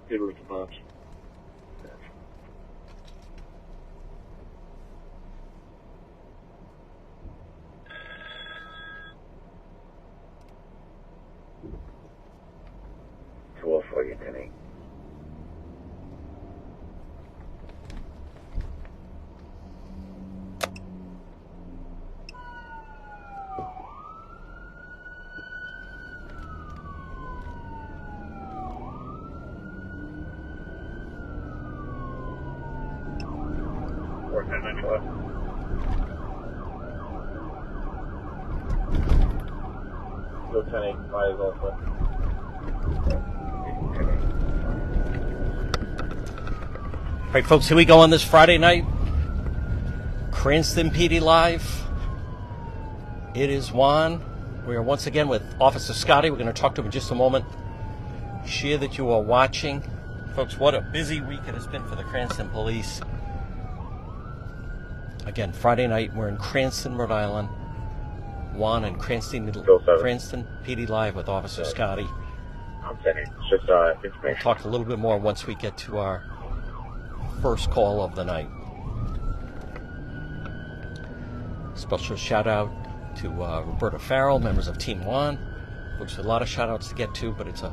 Good response. For you, Tenny. Or 1095. Go 1085 is also. All right, folks, here we go on this Friday night. Cranston PD Live. It is Juan. We are once again with Officer Scotti. We're going to talk to him in just a moment. Share that you are watching. Folks, what a busy week it has been for the Cranston Police. Again, Friday night, we're in Cranston, Rhode Island. Juan and Cranston PD Live with Officer Scotti. I'm sending just information. We'll talk a little bit more once we get to our first call of the night. Special shout out to Roberta Farrell, members of Team Juan. Folks, a lot of shout outs to get to, but it's a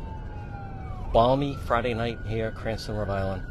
balmy Friday night here, Cranston, Rhode Island.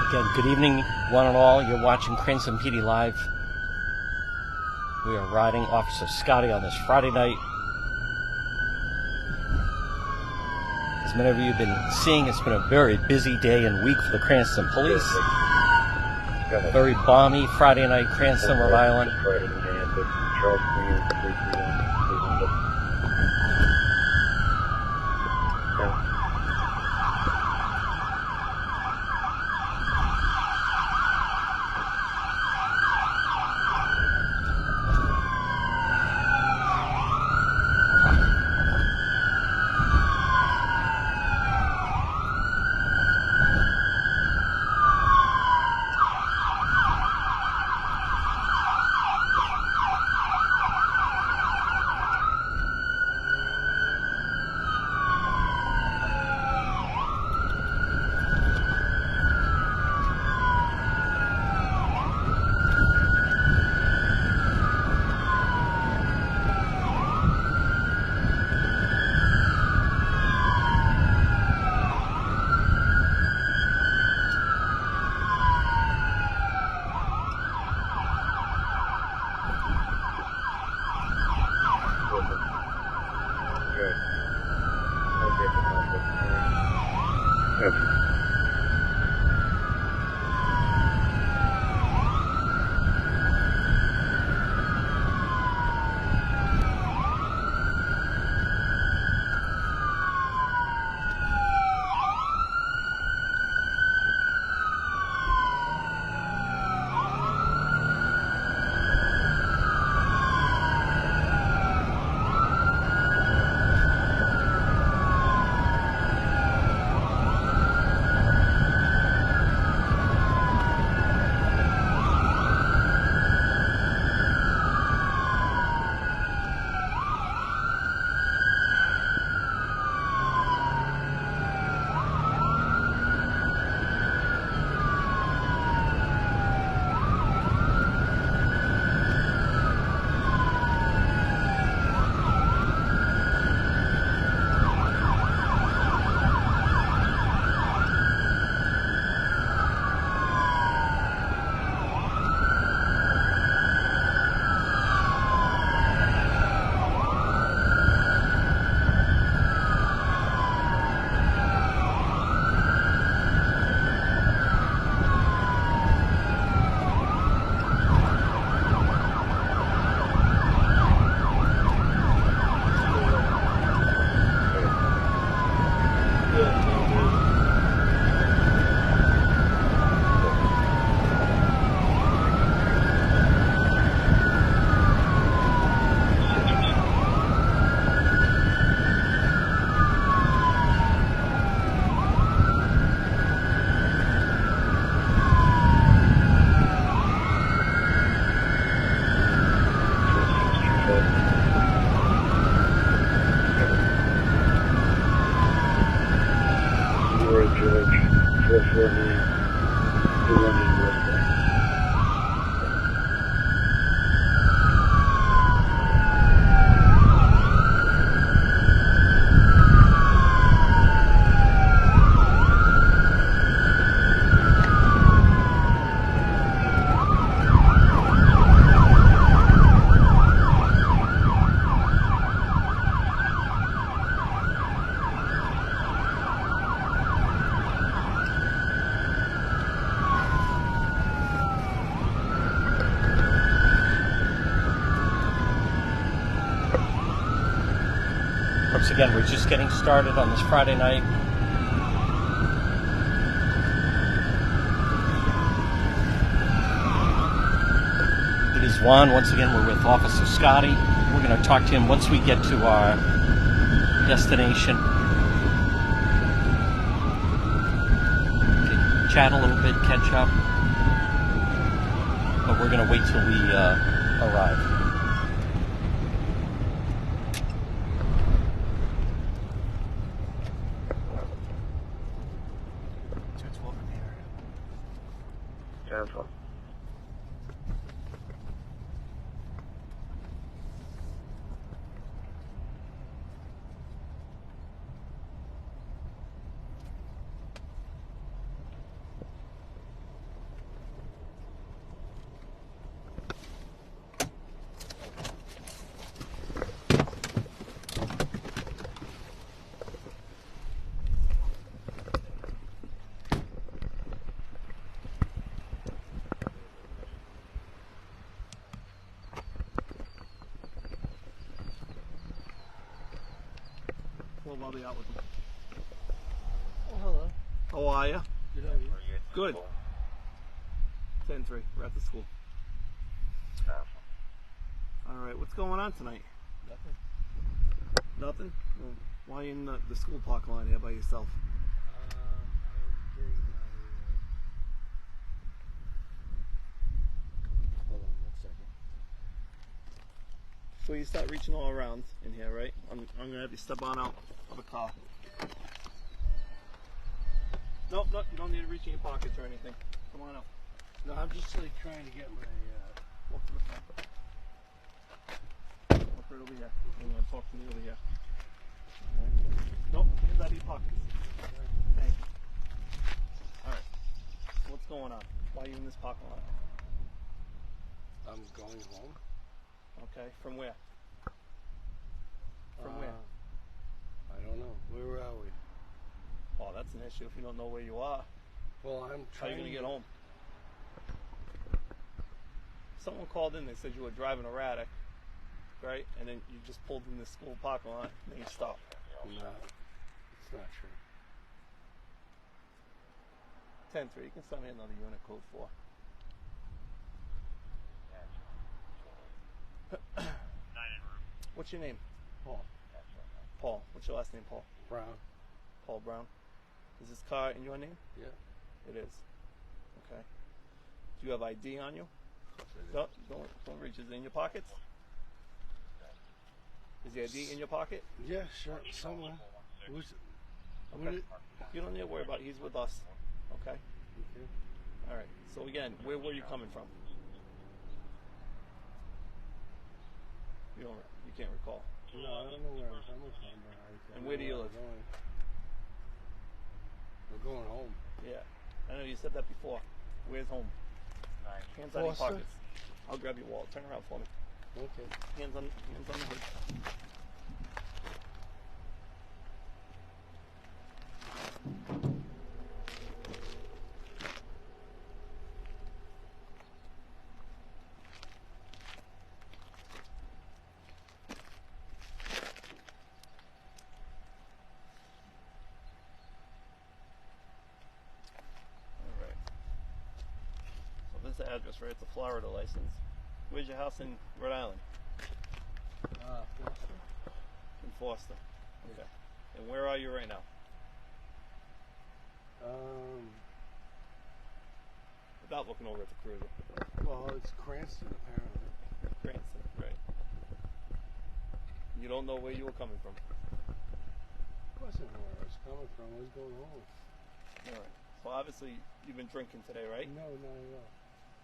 Again, good evening, one and all. You're watching Cranston PD Live. We are riding Officer Scotti on this Friday night. As many of you have been seeing, it's been a very busy day and week for the Cranston Police. Very balmy Friday night, Cranston, Rhode Island. George 449. You're running Worcester. Once again, we're just getting started on this Friday night. It is Juan. Once again, we're with Officer Scotti. We're going to talk to him once we get to our destination. Okay, chat a little bit, catch up. But we're going to wait till we arrive. Careful. I'll be out with them. Oh, hello. How are you? Good, how are you? Good. 10-3. We're at the school. Alright, what's going on tonight? Nothing. Nothing? Well, why are you in the school parking lot here by yourself? I'm getting my. Hold on 1 second. So you start reaching all around in here, right? I'm gonna have you step on out of the car. Nope, you don't need to reach in your pockets or anything. Come on out. No, I'm just like trying to get my. Walk to the front. Walk right over here. I'm gonna talk to me over here. Alright. Nope, hands out of your pockets. Thank you. Alright. So what's going on? Why are you in this parking lot? I'm going home. Okay, from where? From where? I don't know. Where are we? Oh, that's an issue if you don't know where you are. Well, I'm How are trying. you gonna get home? Someone called in, they said you were driving erratic, right? And then you just pulled in the school parking lot and then you stopped. No, it's not true. 10-3, you can send me another unit code 4. What's your name? Paul Paul. What's your last name, Paul? Brown. Paul Brown. Is this car in your name? Yeah. It is. Okay. Do you have ID on you? No, don't reach. Is it in your pockets? Is the ID in your pocket? Yeah, sure. Somewhere. Okay. You don't need to worry about it. He's with us. Okay? Okay. All right. So again, where were you coming from? You can't recall. No, I don't know where I'm coming from, but And where do you live? We're going home. Yeah. I know you said that before. Where's home? Hands out of your Foster? pockets. I'll grab your wallet. Turn around for me. Okay. Hands on the hood. The address, right? It's a Florida license. Where's your house in Rhode Island? Foster? In Foster. Okay. And where are you right now? Without looking over at the cruiser. Well, it's Cranston apparently. Cranston, right. You don't know where you were coming from. It wasn't where I was coming from. I was going home. All right. So obviously you've been drinking today, right? No, not at all.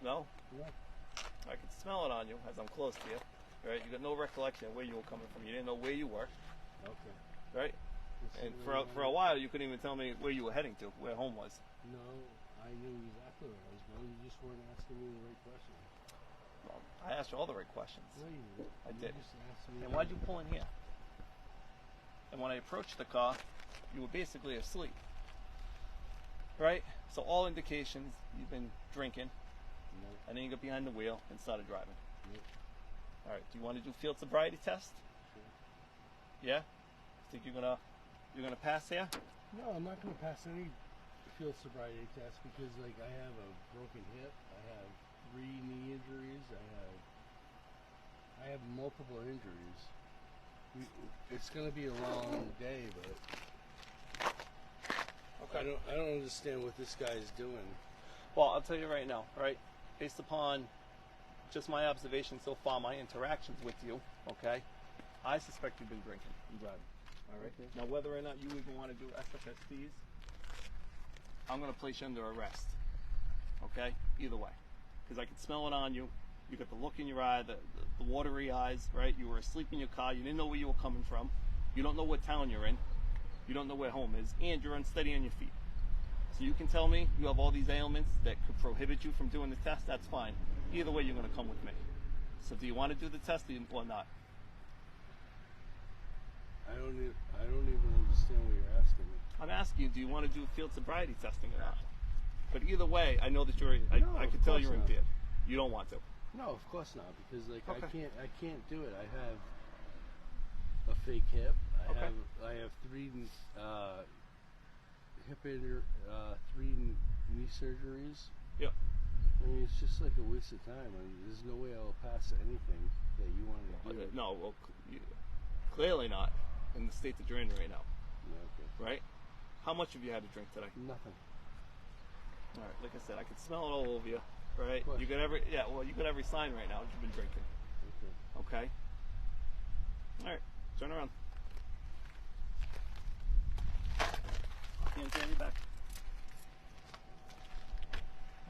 No? No. I can smell it on you as I'm close to you. Right? You got no recollection of where you were coming from. You didn't know where you were. Okay. Right? This And is for where a while you couldn't even tell me where you were heading to, where home was. No, I knew exactly where I was going. You just weren't asking me the right question. Well, I asked you all the right questions. No, you didn't. I You did. just asked me. And why'd you pull in here? And when I approached the car, you were basically asleep. Right? So all indications you've been drinking, No. and then you got behind the wheel and started driving. No. All right. Do you want to do field sobriety test? Sure. Yeah. Think you're gonna pass here? No, I'm not going to pass any field sobriety test because, like, I have a broken hip. I have 3 knee injuries. I have multiple injuries. It's going to be a long day, but I don't understand what this guy is doing. Well, I'll tell you right now, right? Based upon just my observation so far, my interactions with you, okay, I suspect you've been drinking and driving. All right. Okay. Now, whether or not you even want to do SFSTs, I'm going to place you under arrest. Okay. Either way, because I can smell it on you. You got the look in your eye, the watery eyes, right? You were asleep in your car. You didn't know where you were coming from. You don't know what town you're in. You don't know where home is, and you're unsteady on your feet. So you can tell me you have all these ailments that could prohibit you from doing the test. That's fine. Either way, you're going to come with me. So do you want to do the test or not? I don't even understand what you're asking me. I'm asking you, do you want to do field sobriety testing or not? But either way, I know that No, I can of tell course you're not. impaired. You don't want to. No, of course not, because like Okay. I can't do it. I have a fake hip. Okay. I have 3 3 knee surgeries. Yep. I mean, it's just like a waste of time. I mean, there's no way I'll pass anything that you want to do. No, well, clearly not in the state that you're in right now, No, okay. right? How much have you had to drink today? Nothing. All right, like I said, I can smell it all over you, right? Of course. You got every sign right now that you've been drinking. Okay. Okay. All right, turn around. Hands behind your back.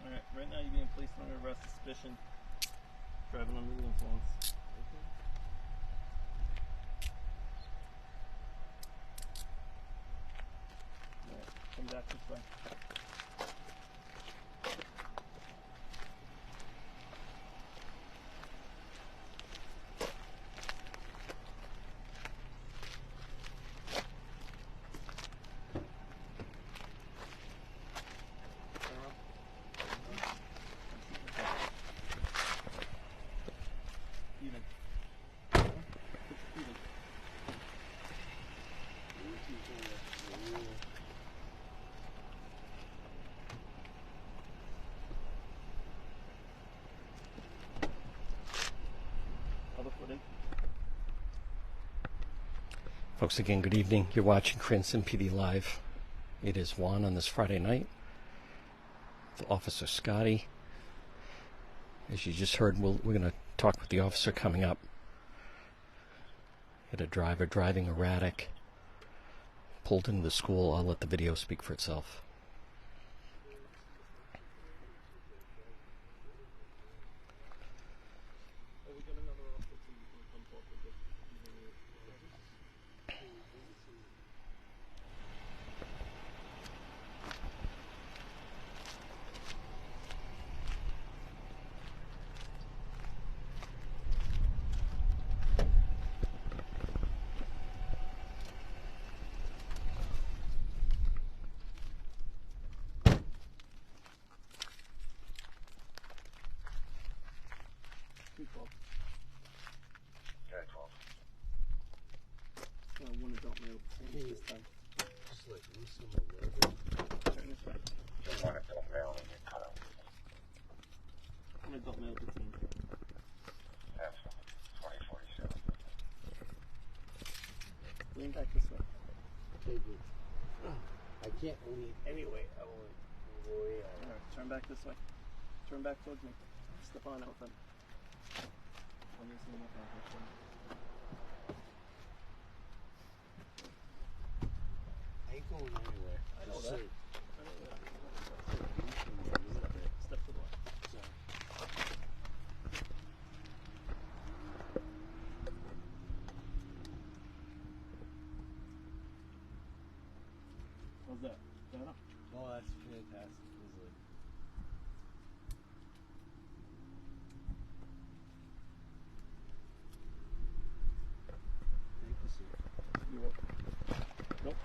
All right, right now you're being placed under arrest suspicion, driving under the influence. All right, come back this way. Even. Even. Other foot in. Folks, again, good evening. You're watching Cranston PD Live. It is Juan on this Friday night. The Officer Scotti. As you just heard, we're going to talk with the officer coming up. Had a driver driving erratic, pulled into the school. I'll let the video speak for itself. Oh, we got another officer too. You can come talk with us. One adult male this time. Just like loosen them a little bit. Turn this way. One adult male in your car. One adult male detained. That's 2047. Lean back this way. Okay, good. I can't lean anyway. I won't. All right, turn back this way. Turn back towards me. Step on out then. When you're seeing I ain't going anywhere. I know Just that. say, I Step to the left. How's that? Better? Oh, that's fantastic. Thank you, sir. You want? Nope.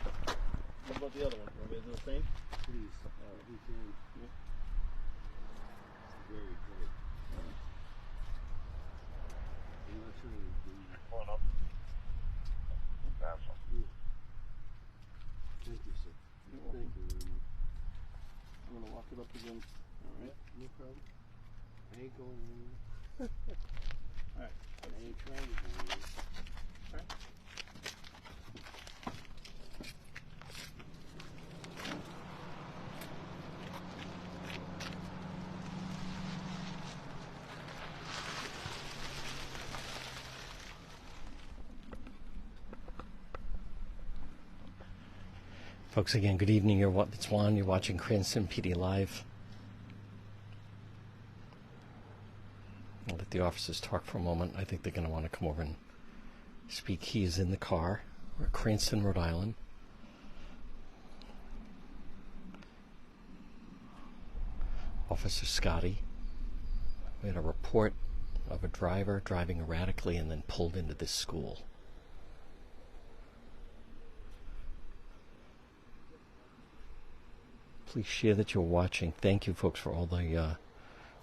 What about the other one? Want me to do the same? Please, if you can. Yeah. It's very good. I'm not trying to do Pulling up. That's one. Thank you, sir. You're Thank welcome. you very much. I'm gonna lock it up again. All right. No problem. I ain't going anywhere. All right. I ain't trying to go anywhere. All right. Folks, again, good evening. It's Juan. You're watching Cranston PD Live. I'll let the officers talk for a moment. I think they're going to want to come over and speak. He is in the car. We're at Cranston, Rhode Island. Officer Scotti. We had a report of a driver driving erratically and then pulled into this school. Please share that you're watching. Thank you, folks, for all the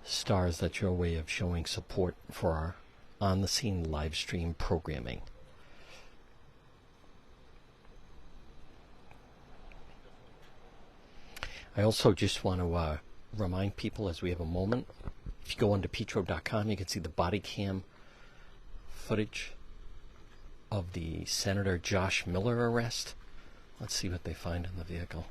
stars. That's your way of showing support for our on-the-scene live stream programming. I also just want to remind people, as we have a moment, if you go onto petro.com, you can see the body cam footage of the Senator Josh Miller arrest. Let's see what they find in the vehicle.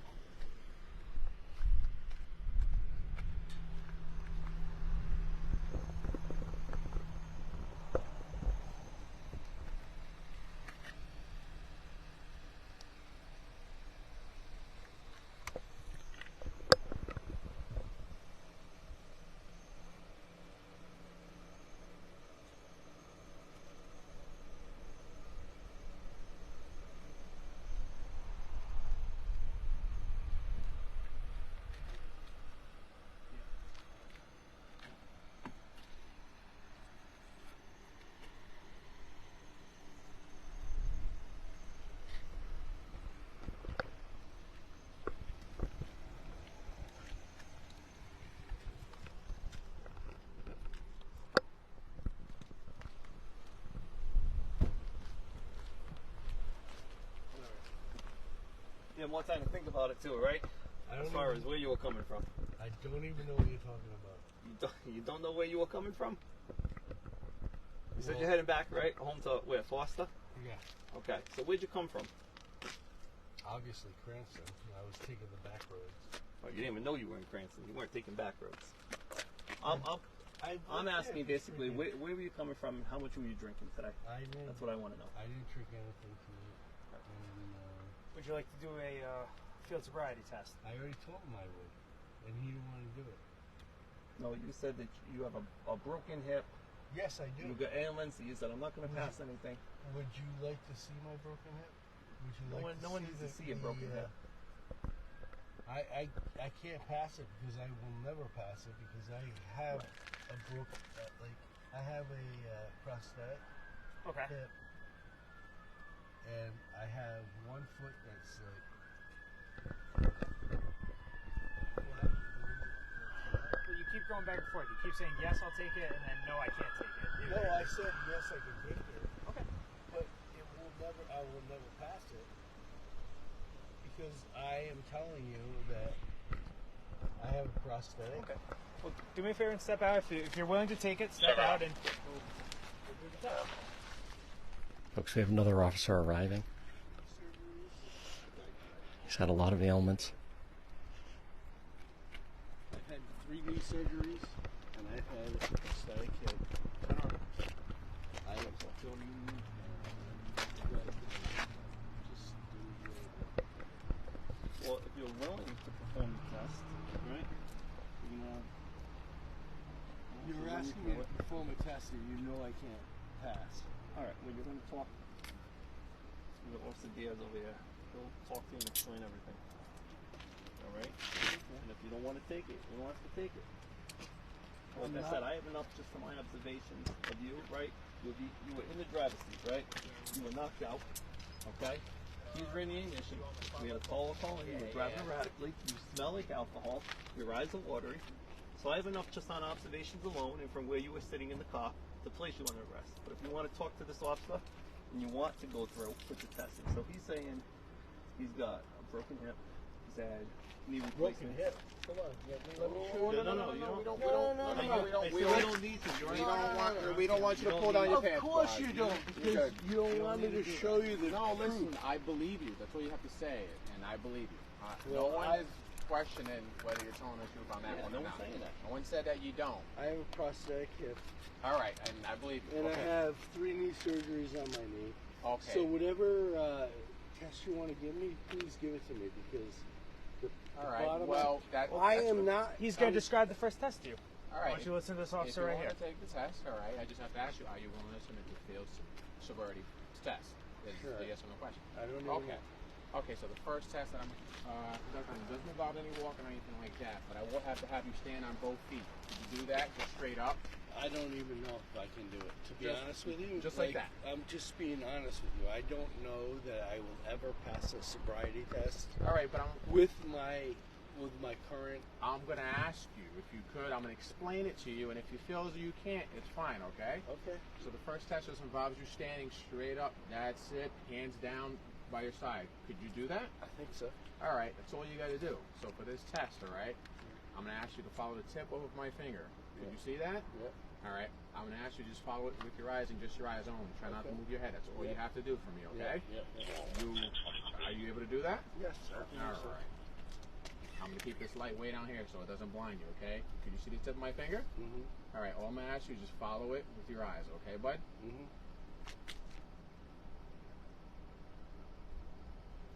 Yeah, more time to think about it too, right? As far as where you were coming from. I don't even know what you're talking about. You don't know where you were coming from? You said you're heading back, right? Home to where? Foster? Yeah. Okay. So where'd you come from? Obviously, Cranston. I was taking the back roads. Oh, you didn't even know you were in Cranston. You weren't taking back roads. I'm asking basically where were you coming from and how much were you drinking today? That's what I want to know. I didn't drink anything tonight. And, Would you like to do a field sobriety test? I already told him I would, and he didn't want to do it. No, you said that you have a broken hip. Yes, I do. You got ailments. You said I'm not going to pass anything. Would you like to see my broken hip? Would you No one needs to see a broken hip. I can't pass it because I will never pass it because I have a broken I have a prosthetic hip, and I have one foot that's like. Well, you keep going back and forth. You keep saying yes, I'll take it, and then no, I can't take it. No, I said yes, I can take it. Okay. But I will never pass it because I am telling you that I have a prosthetic. Okay. Well, do me a favor and step out. If you're willing to take it, step out and we'll do the test. Folks, we have another officer arriving. He's had a lot of ailments. I've had 3 knee surgeries, and I've had a prosthetic hip. I don't Well, if you're willing to perform the test, right? You're asking me to perform a test that you know I can't pass. All right. Well, you're going to talk. We got Officer Diaz over here. He'll talk to you and explain everything. All right. And if you don't want to take it, you don't have to take it. Like I said, I have enough just from my observations of you, right? You were in the driver's seat, right? You were knocked out. Okay. Keys were in the ignition. We had a caller calling. You were driving erratically. You smell like alcohol. Your eyes are watery. So I have enough just on observations alone and from where you were sitting in the car to place you under arrest. But if you want to talk to this officer and you want to go through with the testing, so he's saying he's got a broken hip. He's had knee replacement. Broken hip. Come on, let me show you. No, we don't need to. We don't want you to pull down your pants. Of course you don't, because you don't want me to show you the No, truth. listen, I believe you. That's all you have to say, and I believe you. Well, no one is questioning whether you're telling the truth on that one no or one's not. saying that. No one said that you don't. I have a prosthetic hip, All right, and I believe you. and Okay. I have 3 knee surgeries on my knee. Okay. So whatever test you want to give me, please give it to me, because the all right. bottom Well, I that's am what- not. He's going to describe the first test to you. All Why right. don't you listen to this If officer you right want here? to take the test, all right. I just have to ask you: are you willing to submit to field sobriety test? Is Sure. a yes or no question. I don't even Okay. Okay, so the first test that I'm conducting doesn't involve any walking or anything like that, but I will have to have you stand on both feet. Could you do that, just straight up? I don't even know if I can do it. To be Just- honest with you, just like that. I'm just being honest with you. I don't know that I will ever pass a sobriety test All right, but with my current. I'm going to ask you if you could. I'm going to explain it to you, and if you feel as though you can't, it's fine, okay? Okay. So the first test just involves you standing straight up. That's it, hands down by your side. Could you do that? I think so. All right, that's all you got to do. So for this test, all right, I'm going to ask you to follow the tip of my finger. Could you see that? Yep. All right, I'm going to ask you to just follow it with your eyes and just your eyes only. Try not to Okay. move your head. That's all you have to do for me, okay? Yeah. Are you able to do that? Yes. I think All so. right. I'm going to keep this light way down here so it doesn't blind you, okay? Can you see the tip of my finger? Mhm. All right, all I'm going to ask you is just follow it with your eyes, okay, bud? Mhm.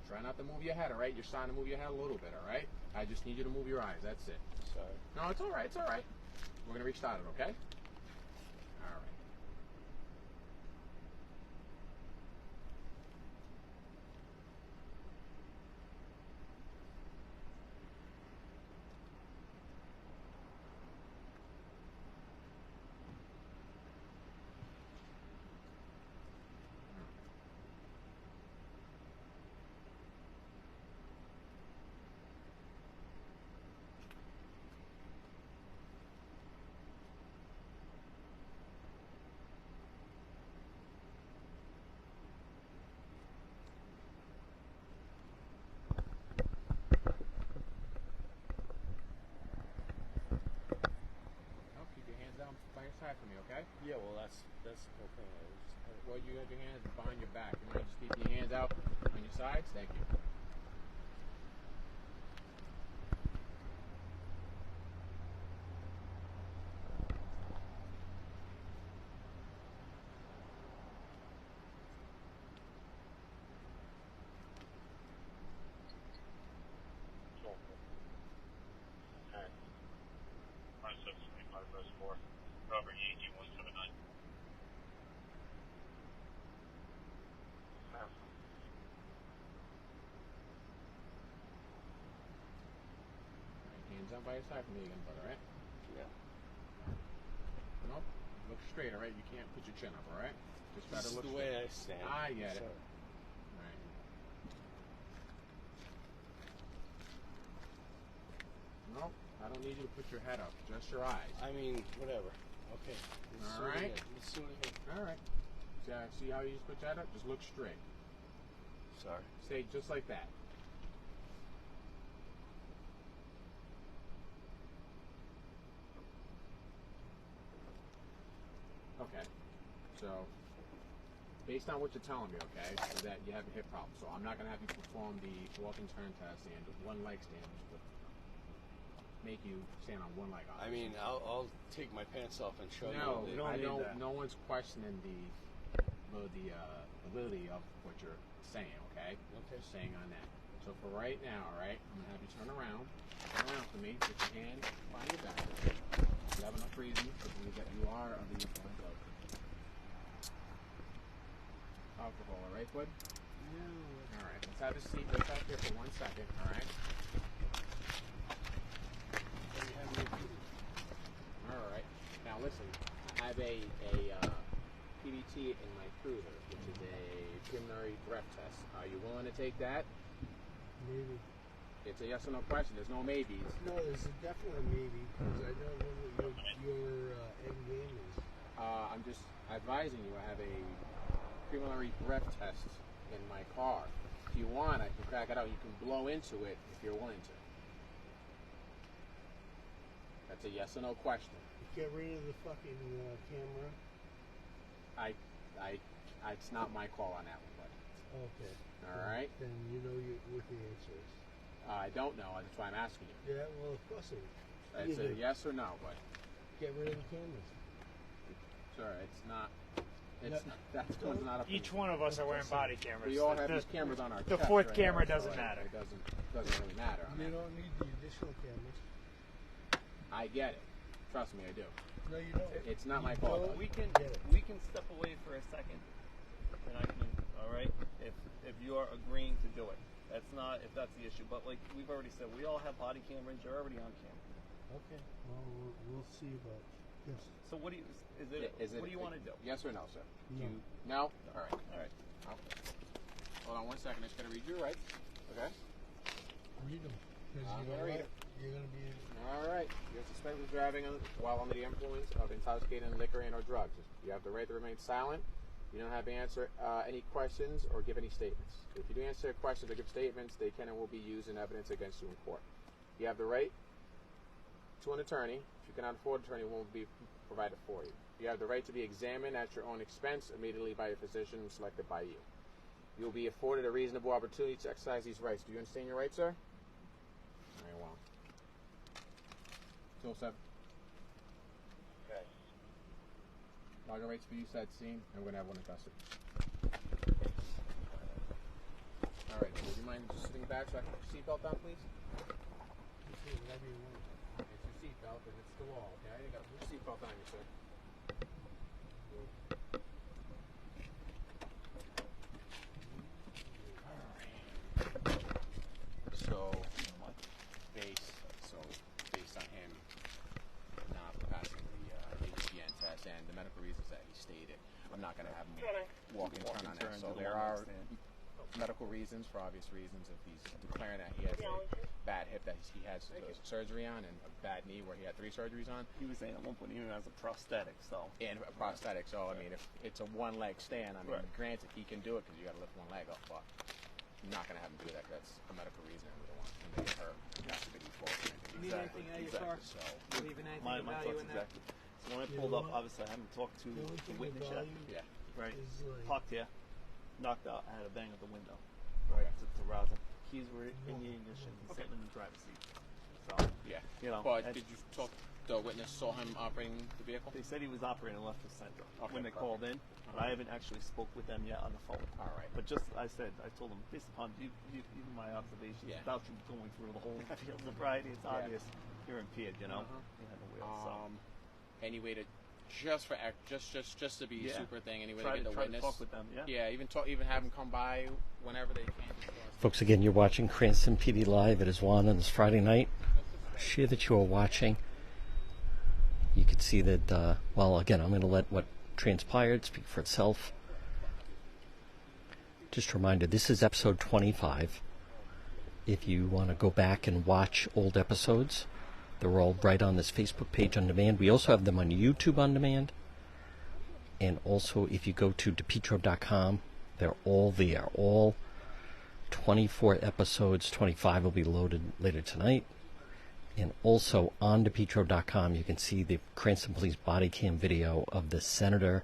Try not to move your head, all right? You're starting to move your head a little bit, all right? I just need you to move your eyes. That's it. Sorry. No, it's all right. It's all right. We're going to restart it, okay? All right. Now keep your hands down by your side for me, okay? Yeah. Well, that's the whole thing. Well, you have your hands behind your back. You might just keep your hands out on your sides. Thank you. Alright. 5725 Reservoir. Robert Yankee 179. Ma'am. All right, hands down by your side for me again, brother, all right? Yeah. Nope. Look straight, all right? You can't put your chin up, all right? Just try This to is look the straight. way I stand. I get it. Sorry. All right. Nope. I don't need you to put your head up. Just your eyes. I mean, whatever. Okay. Let's All do it right. again. Let's do it again. All right. See how you just put your head up? Just look straight. Sorry. Stay just like that. Okay. So, based on what you're telling me, okay, is that you have a hip problem. So I'm not going to have you perform the walk and turn test and one leg stand, just to make you stand on one leg. I mean, I'll take my pants off and show No, you. I need don't. that. No one's questioning the validity of what you're saying. Okay. Okay. Just saying on that. So for right now, all right, I'm gonna have you turn around for me. Put your hand behind your back. You have enough reason to believe that you are under the influence of alcohol, all right, bud? Yeah. All right, let's have a seat right back here for 1 second, all right? All right. Now listen, I have a PDT in my cruiser, which is a preliminary breath test. Are you willing to take that? Maybe. It's a yes or no question. There's no maybes. No, there's a definite maybe because I don't know what your end game is. I'm just advising you. I have a preliminary breath test in my car. If you want, I can crack it out. You can blow into it if you're willing to. That's a yes or no question. Get rid of the fucking camera. It's not my call on that one, buddy. Okay. All right. Then you know what the answer is. I don't know. That's why I'm asking you. Yeah, well, of course it is. It's a yes or no, buddy. Get rid of the cameras. Sir, it's not. It's not, that's one's not a. Each one of us are wearing body cameras. We all have these cameras on our. The chest fourth right camera now, doesn't so matter. It doesn't really matter. I You mean, don't need the additional cameras. I get it. Trust me, I do. No, you don't. It's not my You fault. don't. We can Get it. step away for a second, and I can. All right, if you are agreeing to do it, that's not if that's the issue. But like we've already said, we all have body cameras. You're already on camera. Okay. Well, we'll see about this. So what do you? What do you want to do? Yes or no, sir? No. No. All right. All right. Hold on 1 second. I just gotta read your rights. Okay. Read them. Because I'm you know gonna read what? You're going to be... All right. You're suspended of driving while under the influence of intoxicating liquor and/or drugs. You have the right to remain silent. You don't have to answer any questions or give any statements. If you do answer questions or give statements, they can and will be used in evidence against you in court. You have the right to an attorney. If you cannot afford an attorney, it won't be provided for you. You have the right to be examined at your own expense immediately by a physician selected by you. You will be afforded a reasonable opportunity to exercise these rights. Do you understand your rights, sir? Very well. 207. Okay. Login rates for you, said scene, and we're going to have one in custody. All right, would you mind just sitting back so I can put your seatbelt on, please? You see whatever you want. It's your seatbelt, and it's the wall, okay? You got to put your seatbelt on you, sir. Based on him not passing the HPN test and the medical reasons that he stated, I'm not going to have him walk and turn on it. So there are medical reasons, for obvious reasons, if he's declaring that he has a bad hip that he has surgery on and a bad knee where he had 3 surgeries on. He was saying at one point he even has a prosthetic. And a prosthetic. So, I mean, if it's a one-leg stand, I mean, Right. granted, he can do it because you got to lift one leg up, but I'm not going to have him do that. That's a medical reason. We don't want him to get hurt. It has to be false. You need anything out of your car? So, Leaving anything My of value thoughts in there? exactly. So when I You pulled know up, what? obviously I haven't talked to The only the thing witness about yet. you yeah. Right. is like... Parked here, knocked out. I had a bang at the window. Right. To rouse him. Keys were in the ignition. He's sitting in the driver's seat. So Yeah. you know. But and did you talk? The witness saw him operating the vehicle. They said he was operating left of center Okay, when they perfect. called in. But I haven't actually spoke with them yet on the phone. All right. But just I told them based upon even my observations Yeah. without you going through the whole field of sobriety, it's Yeah. obvious you're impaired. You know. Uh-huh. Behind the wheel. So. Any way to just to be Yeah. super thing. Any way Try to get the try witness. to talk with them. Yeah. Yeah. Even have him come by whenever they can. Folks, again, you're watching Cranston PD Live. It is Juan on this Friday night. Share that you are watching. You can see that, well, again, I'm going to let what transpired speak for itself. Just a reminder, this is episode 25. If you want to go back and watch old episodes, they're all right on this Facebook page on demand. We also have them on YouTube on demand. And also, if you go to DePietro.com, they're all there. All 24 episodes, 25 will be loaded later tonight. And also on DePietro.com, you can see the Cranston Police body cam video of the Senator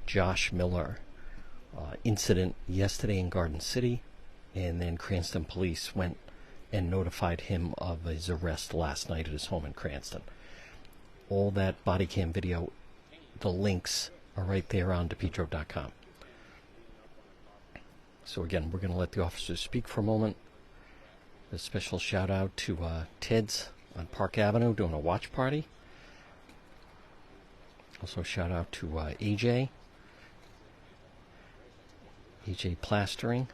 Josh Miller incident yesterday in Garden City. And then Cranston Police went and notified him of his arrest last night at his home in Cranston. All that body cam video, the links are right there on DePietro.com. So again, we're going to let the officers speak for a moment. A special shout out to Ted's on Park Avenue doing a watch party. Also shout out to AJ Plastering.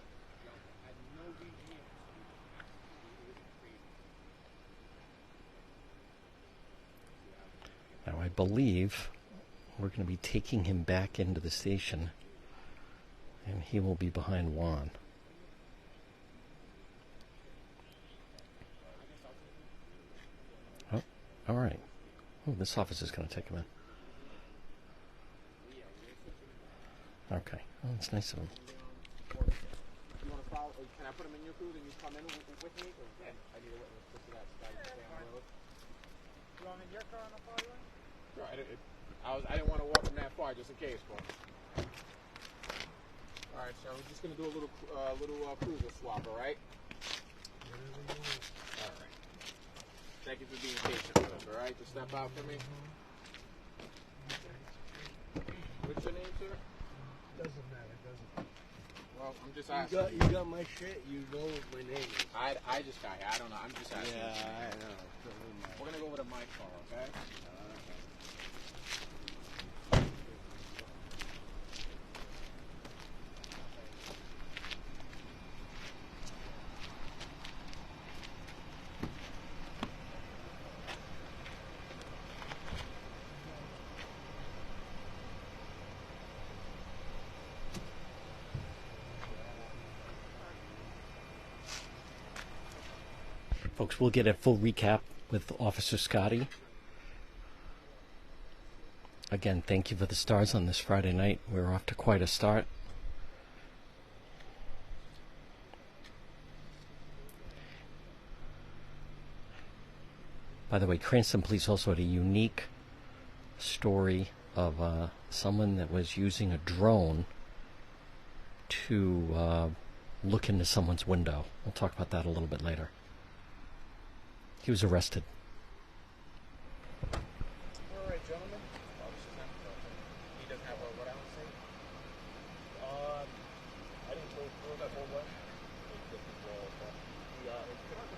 Now I believe we're going to be taking him back into the station, and he will be behind Juan. Oh, all right. Oh, this officer is going to take him in. Okay. Oh, it's nice of him. You want to follow? Can I put him in your crew and you come in with me? Or I need a witness just so that guy can stay on the road. You want me in your car and I'll follow you in? Sure. I didn't want to walk him that far just in case, but. All right, so we're just gonna do a little cruiser swap, all right? All right. Thank you for being patient with us, all right? Just step out for me. What's your name, sir? Doesn't matter, doesn't. Well, I'm just asking. You got my shit. You know what my name is. I just got here. I don't know. I'm just asking. Yeah, I know. Doesn't matter. We're gonna go over to my car, okay? Folks, we'll get a full recap with Officer Scotti. Again, thank you for the stars on this Friday night. We're off to quite a start. By the way, Cranston Police also had a unique story of someone that was using a drone to look into someone's window. We'll talk about that a little bit later. He was arrested. All right, gentlemen. He doesn't have a what I would say? I didn't go through that whole way.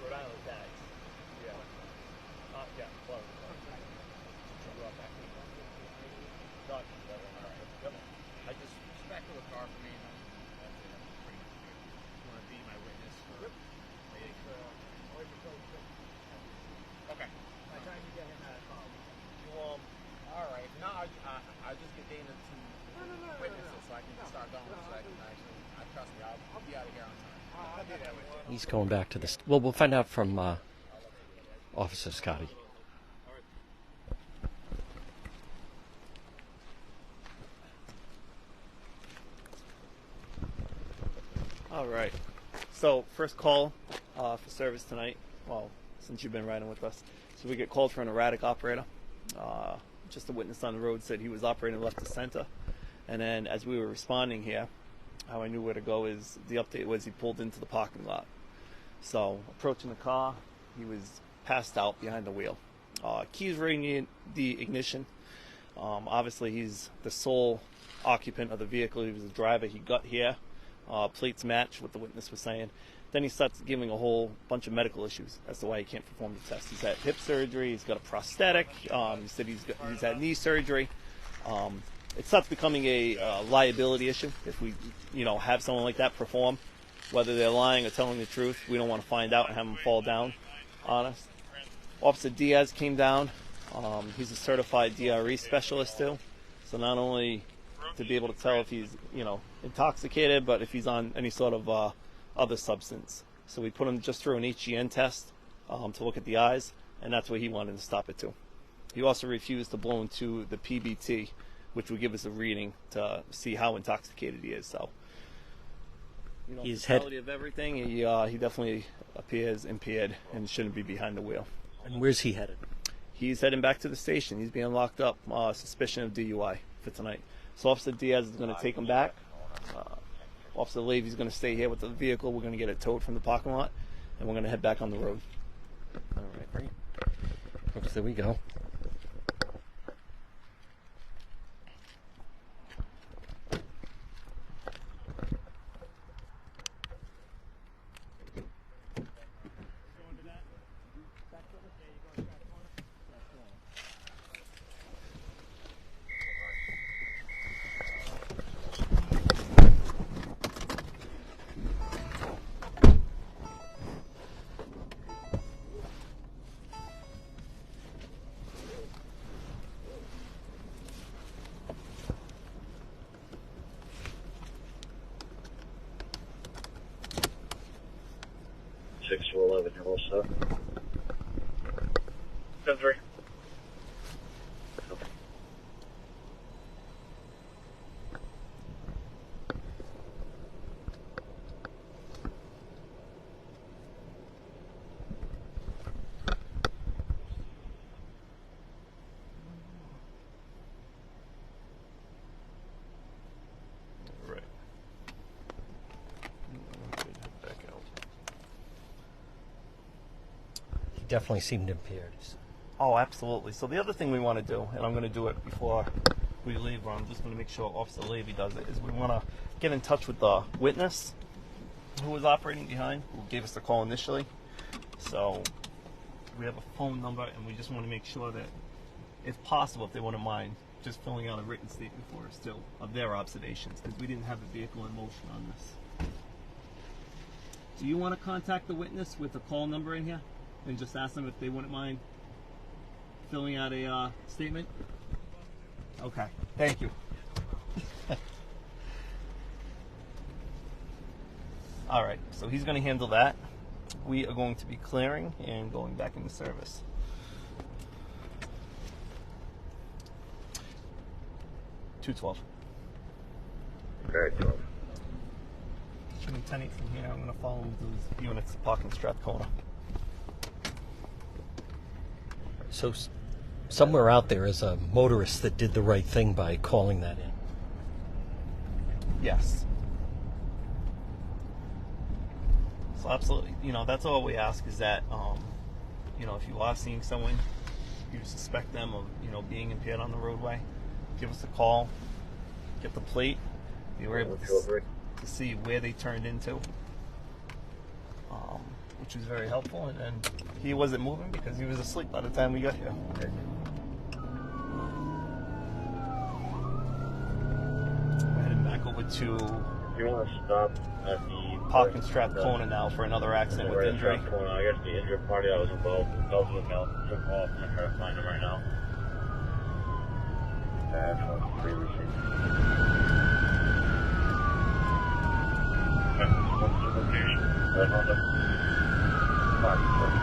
Rhode Island tags. Yeah. Yeah, well. Not, all right. Yep. I just back to the car for me. You want to be my witness for waiting for okay. By the time you get him out of car. All right. No, I'll just get Dana to witness it so I can start going. So I can actually, trust me, I'll be out of here on time. I'll do that with you. He's going back to the... Well, we'll find out from Officer Scotti. All right. So first call for service tonight. Well, since you've been riding with us, so we get called for an erratic operator. Just a witness on the road said he was operating left to center, and then as we were responding here, how I knew where to go is the update was he pulled into the parking lot. So approaching the car, he was passed out behind the wheel. Keys were in the ignition. Obviously, he's the sole occupant of the vehicle. He was the driver. He got here. Plates match what the witness was saying. Then he starts giving a whole bunch of medical issues as to why he can't perform the test. He's had hip surgery. He's got a prosthetic. He said he's had knee surgery. It starts becoming a liability issue if we, have someone like that perform. Whether they're lying or telling the truth, we don't want to find out and have them fall down on us. Officer Diaz came down. He's a certified DRE specialist too. So not only to be able to tell if he's, intoxicated, but if he's on any sort of other substance. So we put him just through an HGN test to look at the eyes, and that's what he wanted to stop it to. He also refused to blow into the PBT, which would give us a reading to see how intoxicated he is. So, His totality of everything, he definitely appears impaired and shouldn't be behind the wheel. And where's he headed? He's heading back to the station. He's being locked up, suspicion of DUI for tonight. So Officer Diaz is going to take him back. Officer Levy's going to stay here with the vehicle. We're going to get it towed from the parking lot, and we're going to head back on the road. All right, great. Folks, there we go. 707. 10-3. Right. Back out. He definitely seemed impaired. Oh, absolutely. So the other thing we want to do, and I'm going to do it before we leave, or I'm just going to make sure Officer Levy does it, is we want to get in touch with the witness who was operating behind, who gave us the call initially. So we have a phone number, and we just want to make sure that, if possible, if they wouldn't mind, just filling out a written statement for us, still, of their observations, because we didn't have a vehicle in motion on this. Do you want to contact the witness with the call number in here, and just ask them if they wouldn't mind filling out a statement? Okay, thank you. All right, so he's going to handle that. We are going to be clearing and going back into service. $212. Very 12. Lieutenant from here, I'm going to follow him to his unit's parking strap corner. So somewhere out there is a motorist that did the right thing by calling that in. Yes. So absolutely, that's all we ask is that, if you are seeing someone, you suspect them of, being impaired on the roadway, give us a call, get the plate. We were able to see where they turned into, which was very helpful. And then he wasn't moving because he was asleep by the time we got here. We're heading back over to You want to stop at the parking strap corner now for another accident with injury. Corner. I guess the injured party that was involved with the male took off. I'm trying to find him right now. Free receipt. What's the location? Right on the parking strap.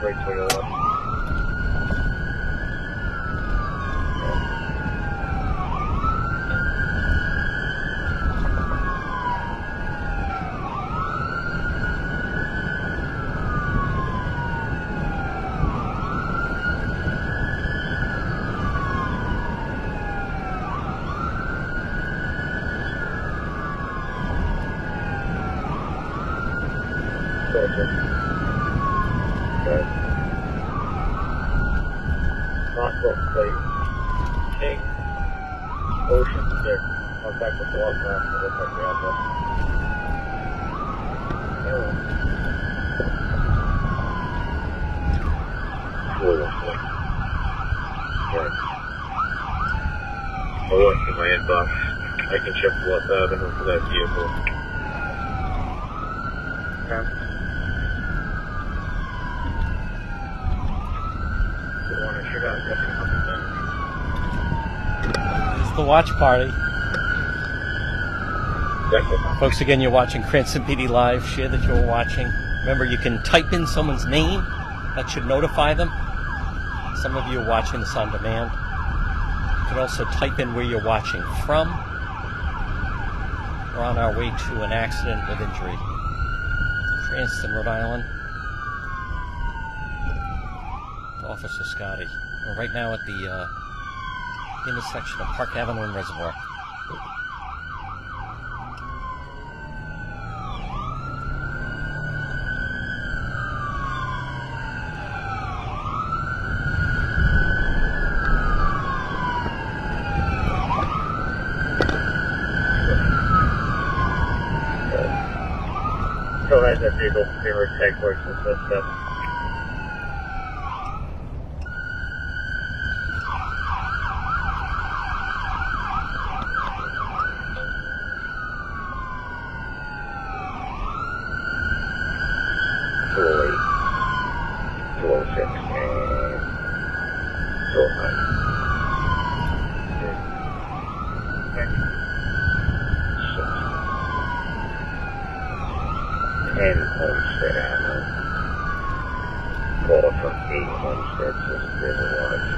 right to your left. Gotcha. Okay. Knoxville Plate. King. Ocean 6. Contact with the lost map. It looks like the address. Okay. I'll look in my inbox. I can check what's happening for that vehicle. Okay. It's the watch party. Definitely. Folks, again, you're watching Cranston PD Live. Share that you're watching. Remember, you can type in someone's name. That should notify them. Some of you are watching this on demand. You can also type in where you're watching from. We're on our way to an accident with injury. Cranston, Rhode Island. Officer Scotti. We're right now at the intersection of Park Avenue and Reservoir. Still has that vehicle favor tag voice and suspect. And Homestead Avenue. Call from 8 Homestead says there's a large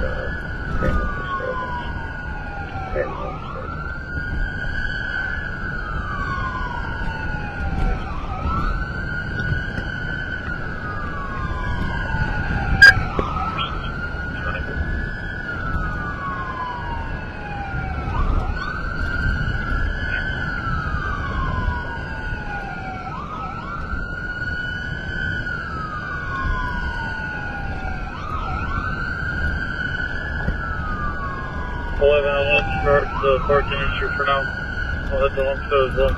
family disturbance. 10 Homestead. I'll start the parking issue for now. I'll hit the Homestead as well.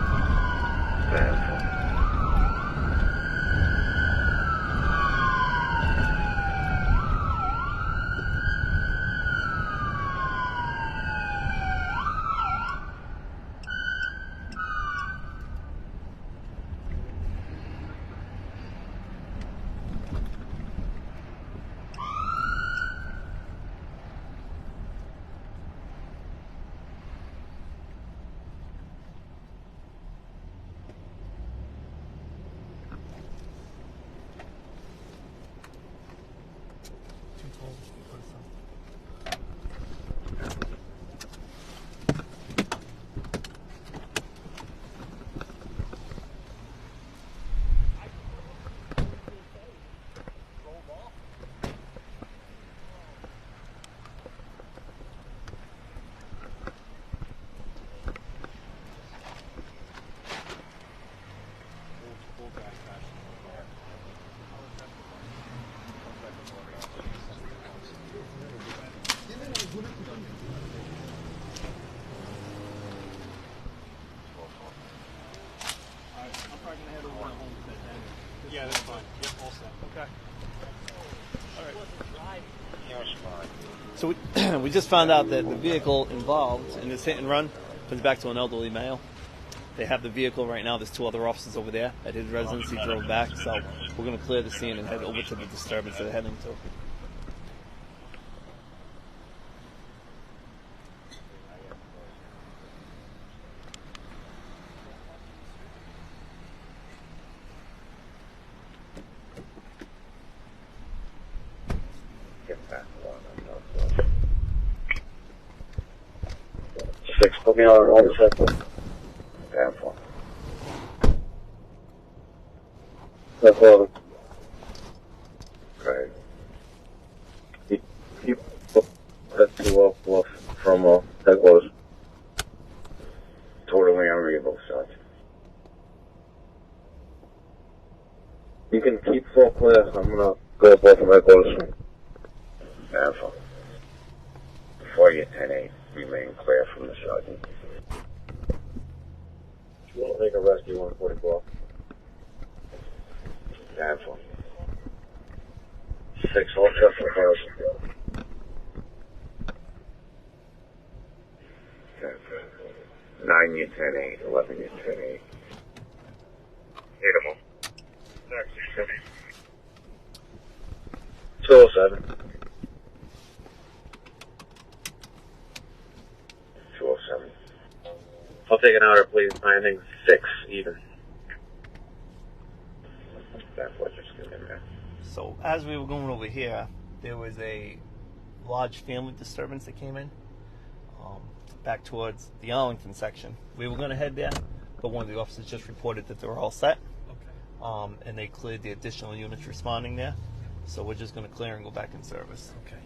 Yeah, that's fine. Yep, all set. Okay. All right. So we just found out that the vehicle involved in this hit and run comes back to an elderly male. They have the vehicle right now. There's 2 other officers over there at his residence. He drove back, so we're going to clear the scene and head over to the disturbance they're heading to. Six, put me on motorcycle. Damn fun. That's all. Okay. Keep that 2 up bluff from that was totally unreadable, Sergeant. You can keep full clear. I'm gonna go both of my goals. Have fun. Before you 10-8, remain clear from the sergeant. You want to make a rescue 144? Have fun. 6, all set for person. 9, you 10-8, 11, you 10-8. Hit them all. 207. 207. I'll take an hour, please. Finding 6 even. That's what just get in there. So as we were going over here, there was a large family disturbance that came in back towards the Arlington section. We were going to head there, but one of the officers just reported that they were all set. Okay. And they cleared the additional units responding there. So we're just going to clear and go back in service. Okay.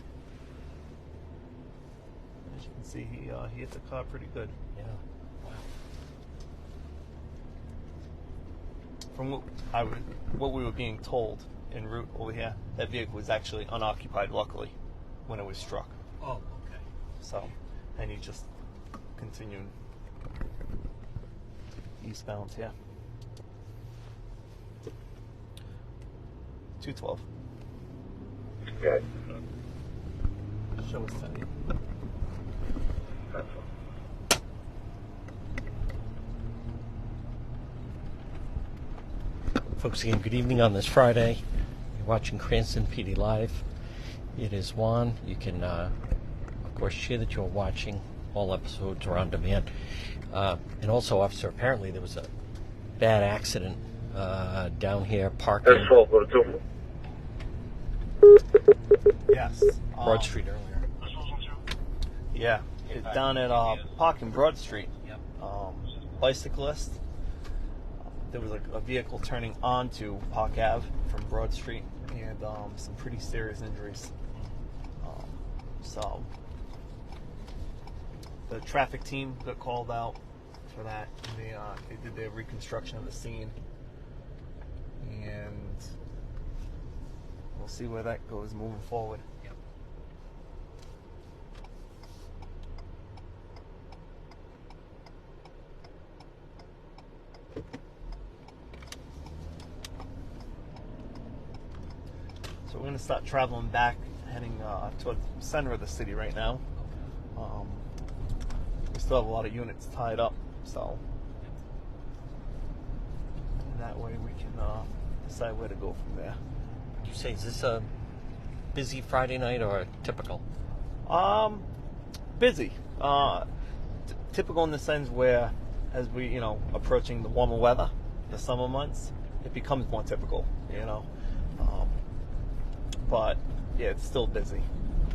As you can see, he hit the car pretty good. Yeah. Wow. From what we were being told en route over here, that vehicle was actually unoccupied, luckily, when it was struck. Oh, okay. So, and he just continued eastbound here. 212. Good. Show us that. Folks, again, good evening on this Friday. You're watching Cranston PD Live. It is Juan. You can, of course, share that you're watching. All episodes are on demand. And also, officer, apparently there was a bad accident down here parking. That's all. Go to 2. Yes. Broad Street earlier. Yeah. Down at Park and Broad Street. Yep. Bicyclist. There was a vehicle turning onto Park Ave from Broad Street, and some pretty serious injuries. So the traffic team got called out for that. They did their reconstruction of the scene, and we'll see where that goes moving forward. Yep. So we're going to start traveling back, heading toward the center of the city right now. We still have a lot of units tied up, so that way we can decide where to go from there. You say, is this a busy Friday night or typical? Busy. Typical in the sense where, as we, approaching the warmer weather, the summer months, it becomes more typical, But yeah, it's still busy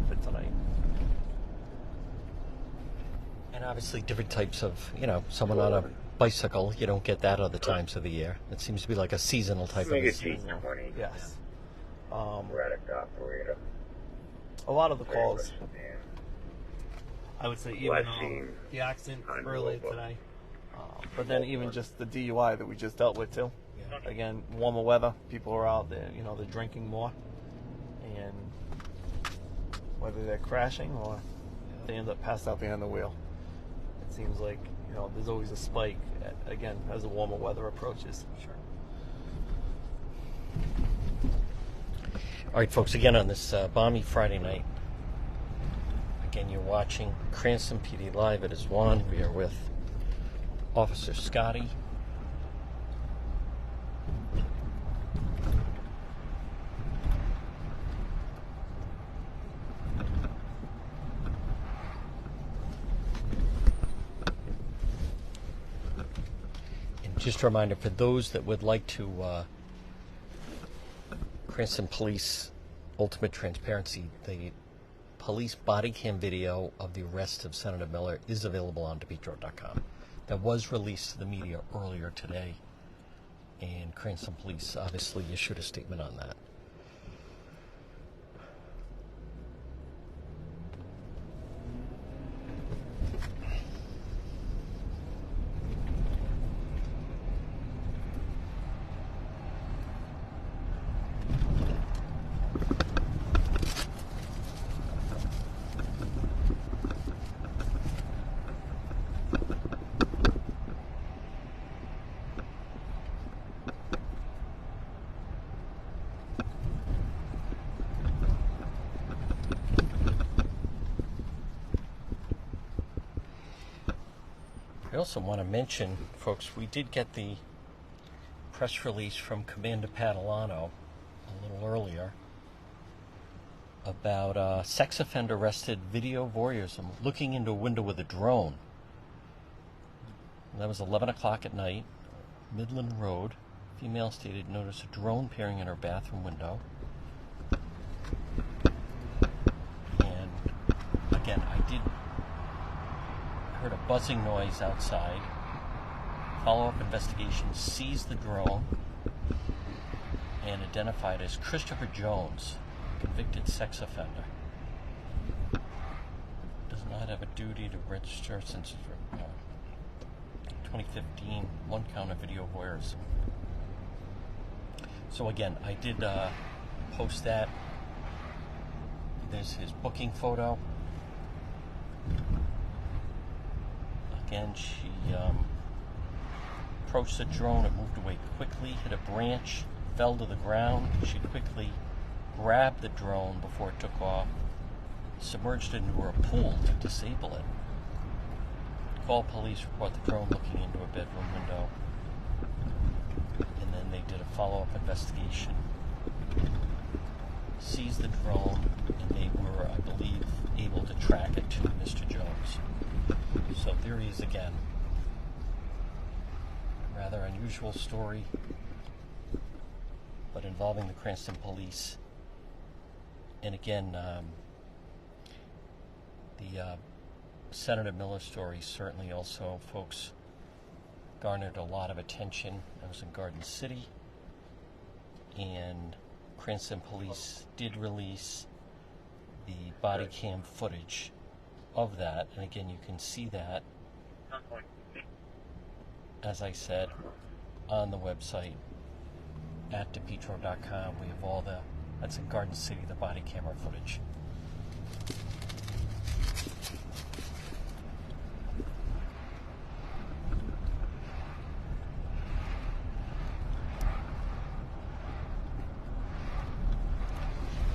for tonight. And obviously different types of, someone on a bicycle, you don't get that other times of the year. It seems to be like a seasonal type Make of it G20. Yes. Erratic operator. A lot of the calls, I would say, even seen the accident on earlier Roebuck. today, but then even just the DUI that we just dealt with too. Yeah. Again, warmer weather, people are out there, they're drinking more, and whether they're crashing or they end up passed out behind the wheel, it seems like there's always a spike again as the warmer weather approaches. Sure. All right, folks, again on this balmy Friday night, again, you're watching Cranston PD Live. It is Juan. We are with Officer Scotti. And just a reminder for those that would like to Cranston Police ultimate transparency, the police body cam video of the arrest of Senator Miller is available on DePietro.com. That was released to the media earlier today, and Cranston Police obviously issued a statement on that. I also want to mention, folks, we did get the press release from Commander Padalano a little earlier about a sex offender arrested video voyeurism looking into a window with a drone. And that was 11 o'clock at night, Midland Road. Female stated noticed a drone peering in her bathroom window. And again, heard a buzzing noise outside. Follow-up investigation seized the drone and identified as Christopher Jones, convicted sex offender. Does not have a duty to register since 2015, one count of video voyeurism. So again, I did post that. There's his booking photo. Again, she approached the drone. It moved away quickly, hit a branch, fell to the ground. She quickly grabbed the drone before it took off, submerged it into a pool to disable it. Called police, report the drone looking into a bedroom window, and then they did a follow-up investigation. Seized the drone, and they were, I believe, able to track it to Mr. Jones. So there he is again. Rather unusual story, but involving the Cranston Police. And again, the Senator Miller story certainly also, folks, garnered a lot of attention. I was in Garden City, and Cranston Police did release the body cam footage of that, and again, you can see that, as I said, on the website at DePietro.com. We have all that's in Garden City, the body camera footage.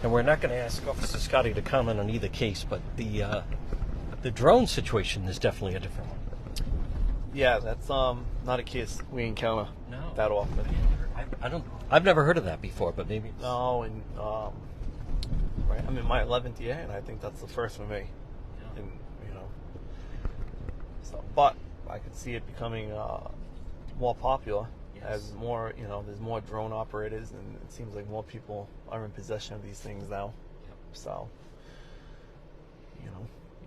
And we're not going to ask Officer Scotti to comment on either case, but the drone situation is definitely a different one. Yeah, that's not a case we encounter that often. I've never heard of that before, but maybe it's... No, and right, I'm in my 11th year, and I think that's the first for me. Yeah. And so, but I could see it becoming more popular as more, there's more drone operators, and it seems like more people are in possession of these things now. Yep. So,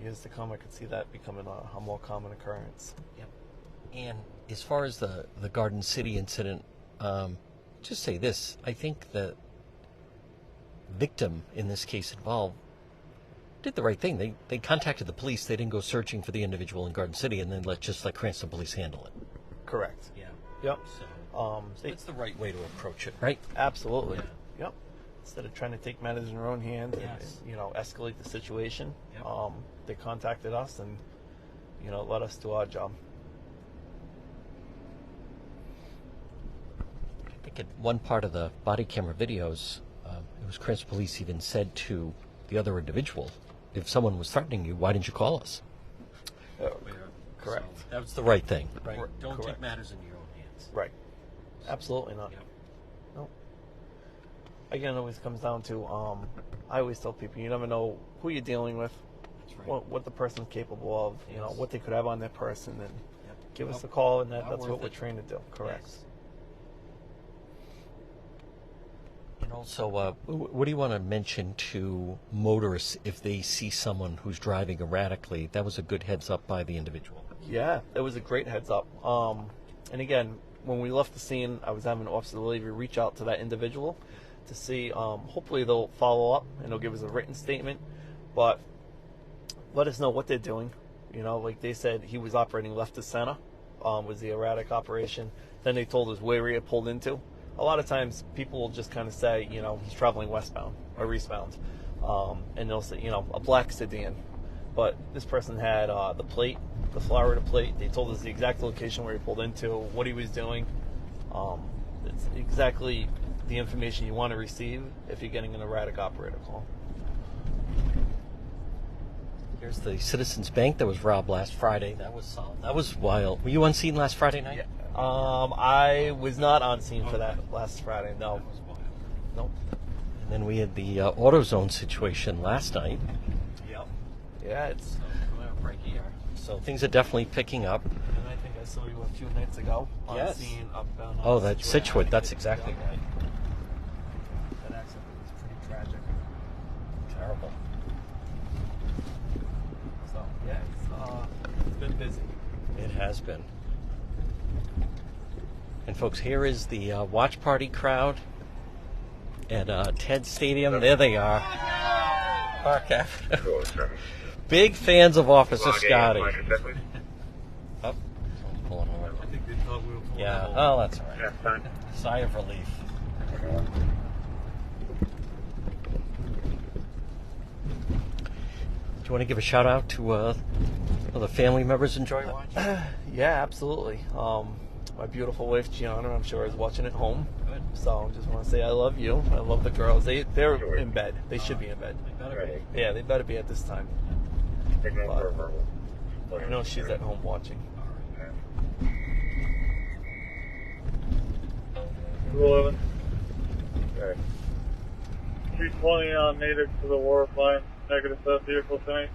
years to come, I could see that becoming a more common occurrence. Yep. And as far as the Garden City incident, just say this: I think the victim in this case involved did the right thing. They contacted the police. They didn't go searching for the individual in Garden City and then let Cranston Police handle it. Correct. Yeah. Yep. So it's the right way to approach it, right? Absolutely. Yeah. Yep. Instead of trying to take matters in their own hands and escalate the situation, they contacted us and let us do our job. I think at one part of the body camera videos, it was Cranston Police even said to the other individual, if someone was threatening you, why didn't you call us? Correct. So that was the right thing. Right. Don't Correct. take matters into your own hands. Right. Absolutely not. Yep. No. Again, it always comes down to, I always tell people, you never know who you're dealing with, That's right. what the person's capable of, Yes. what they could have on their person, and Yep. give us a call, and that's worth what we're it. trained to do. Correct. Yes. And also, what do you want to mention to motorists if they see someone who's driving erratically? That was a good heads up by the individual. Yeah, it was a great heads up. And again, when we left the scene, I was having Officer Levy reach out to that individual to see, hopefully they'll follow up and they'll give us a written statement, but let us know what they're doing. You know, like they said, he was operating left to center, was the erratic operation. Then they told us where he had pulled into. A lot of times people will just kind of say, you know, he's traveling westbound or eastbound. And they'll say, you know, a black sedan. But this person had the plate, the Florida plate. They told us the exact location where he pulled into, what he was doing. It's exactly the information you want to receive if you're getting an erratic operator call. Here's the Citizens Bank that was robbed last Friday. That was wild. Were you on scene last Friday night? Yeah. I was not on scene for that last Friday. No. That was wild. Nope. And then we had the AutoZone situation last night. Yep. Yeah, it's right here. So things are definitely picking up. And I think I saw you a few nights ago on scene up on Oh, that's Situate. That's exactly right. That accident was pretty tragic. Terrible. So yeah, it's been busy. It has been. And folks, here is the watch party crowd at Ted Stadium. There they are. Park Avenue. Big fans of Officer Scotti. Oh, someone's pulling over. I think they thought we were pulling Yeah, over. oh, that's all right. Sigh of relief. Do you want to give a shout out to the family members enjoy watching? Yeah, absolutely. My beautiful wife Gianna, I'm sure, is watching at home. Good. So I just want to say I love you. I love the girls. They're in bed. They should be in bed. They better be. Yeah, they better be at this time. But I know she's at home watching. 211. Okay. 320 on native to the wharf line. Negative set vehicle tonight.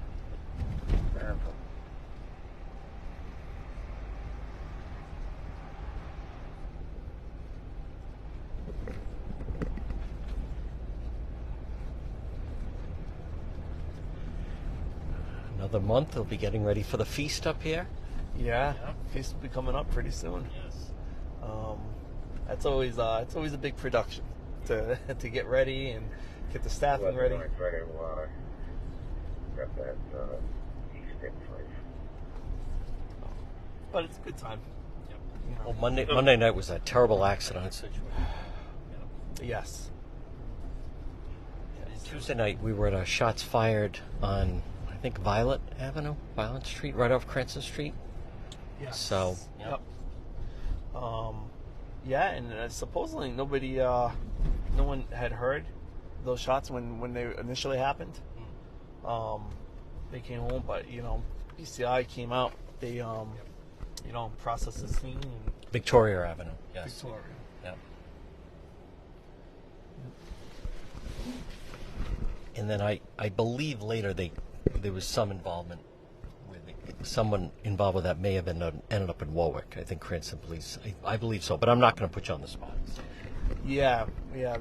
Another month, they'll be getting ready for the feast up here. Yeah, feast will be coming up pretty soon. Yes. It's always a big production to get ready and get the staffing ready. Got that East End place. But it's a good time. Yep. Well, Monday night was that terrible accident situation. Yes. Tuesday night we were at shots fired on, I think, Violet Street, right off Cranston Street. Yes. So. Yep. Yeah, and supposedly no one had heard those shots when they initially happened. They came home, but BCI came out. They processed the scene. And Victoria Avenue. Yes. Victoria. Yeah. And then I believe later there was some involvement with someone involved with that may have ended up in Warwick. I think Cranston Police. I believe so, but I'm not going to put you on the spot. So. Yeah.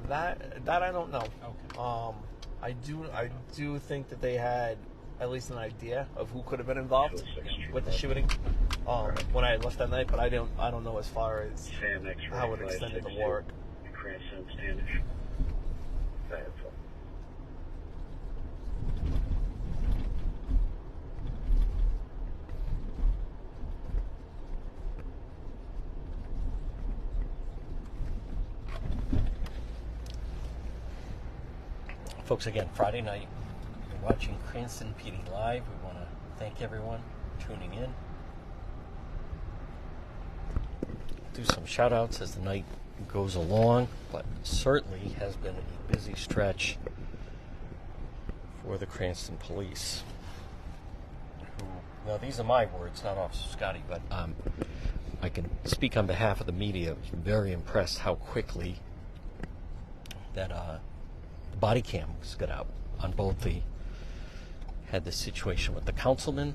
That I don't know. Okay. I do think that they had at least an idea of who could have been involved with the shooting when I left that night, but I don't know as far as how it extended to Warwick. Cranston Standish. Folks, again, Friday night, you're watching Cranston PD Live. We want to thank everyone for tuning in. Do some shout outs as the night goes along, but certainly has been a busy stretch for the Cranston Police. Now, these are my words, not Officer Scotti, but I can speak on behalf of the media. I'm very impressed how quickly that body cams got out on both had the situation with the councilman,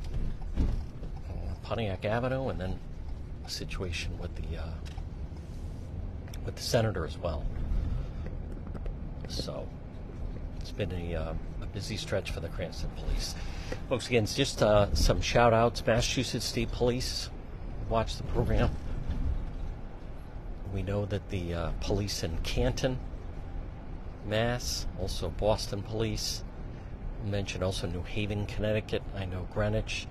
Pontiac Avenue, and then a situation with the senator as well. So it's been a busy stretch for the Cranston Police. Folks, again, it's just some shout-outs. Massachusetts State Police, watch the program. We know that the police in Canton, Mass, also Boston Police, mentioned also New Haven, Connecticut, I know Greenwich,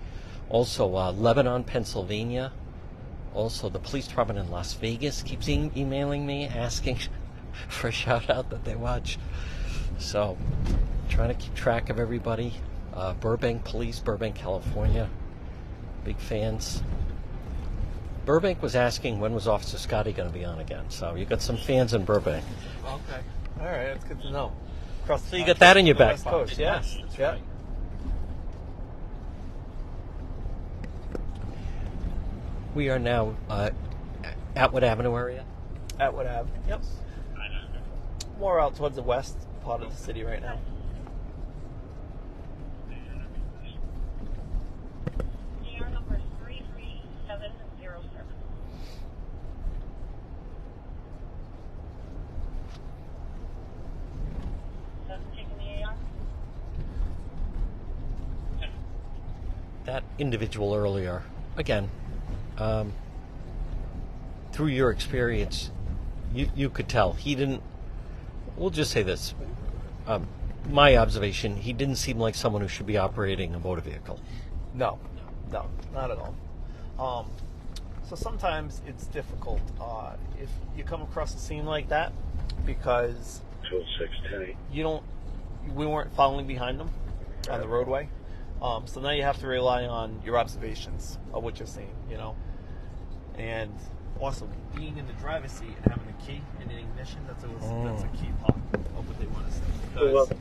also Lebanon, Pennsylvania, also the police department in Las Vegas keeps emailing me asking for a shout out that they watch. So trying to keep track of everybody. Burbank Police, Burbank, California, big fans. Burbank was asking when was Officer Scotti going to be on again, so you got some fans in Burbank. Okay. All right, that's good to know. So you got that in your back West Coast, yeah. That's yeah. right. We are now Atwood Avenue area. Atwood Ave. Yep. More out towards the west part of the city right now. ER number 33707. Taking the AR? That individual earlier, again, through your experience, you could tell he didn't. We'll just say this. My observation, he didn't seem like someone who should be operating a motor vehicle. No, not at all. So sometimes it's difficult if you come across a scene like that because we weren't following behind them on the roadway. So now you have to rely on your observations of what you're seeing, and also being in the driver's seat and having a key and an ignition. That's a key part of what they want to say. Because,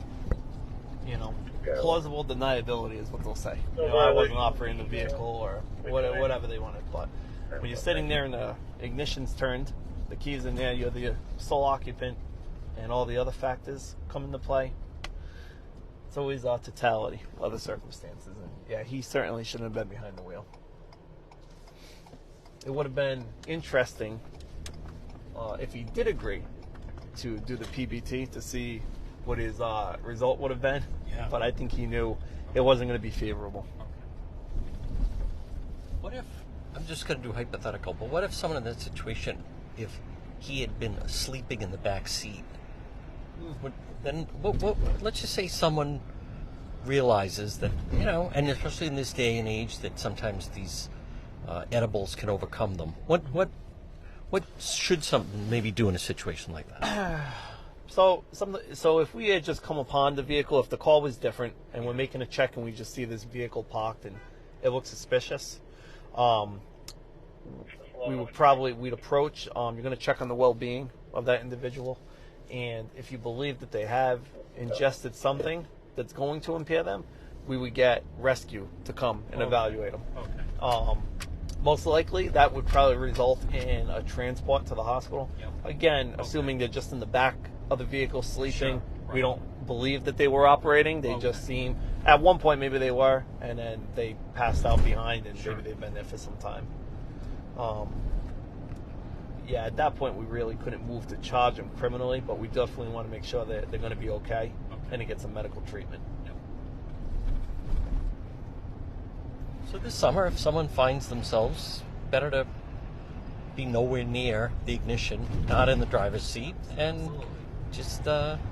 plausible deniability is what they'll say. I wasn't operating the vehicle or whatever they wanted. But when you're sitting there and the ignition's turned, the key's in there, you're the sole occupant, and all the other factors come into play. It's always a totality of the circumstances. And yeah, he certainly shouldn't have been behind the wheel. It would have been interesting if he did agree to do the PBT to see what his result would have been. Yeah. But I think he knew it wasn't going to be favorable. What if, I'm just going to do hypothetical, but what if someone in that situation, if he had been sleeping in the back seat, then let's just say someone realizes that, and especially in this day and age that sometimes these edibles can overcome them. What should someone maybe do in a situation like that? So if we had just come upon the vehicle, if the call was different and we're making a check and we just see this vehicle parked and it looks suspicious, we'd approach. You're going to check on the well-being of that individual, and if you believe that they have ingested something that's going to impair them, we would get rescue to come and evaluate them. Okay. Most likely, that would probably result in a transport to the hospital. Yep. Again, assuming they're just in the back of the vehicle sleeping. Sure. Right. We don't believe that they were operating. They just seem, at one point maybe they were, and then they passed out behind, and maybe they've been there for some time. At that point, we really couldn't move to charge them criminally, but we definitely want to make sure that they're going to be okay and to get some medical treatment. Yep. So this summer, if someone finds themselves, better to be nowhere near the ignition, not in the driver's seat, and just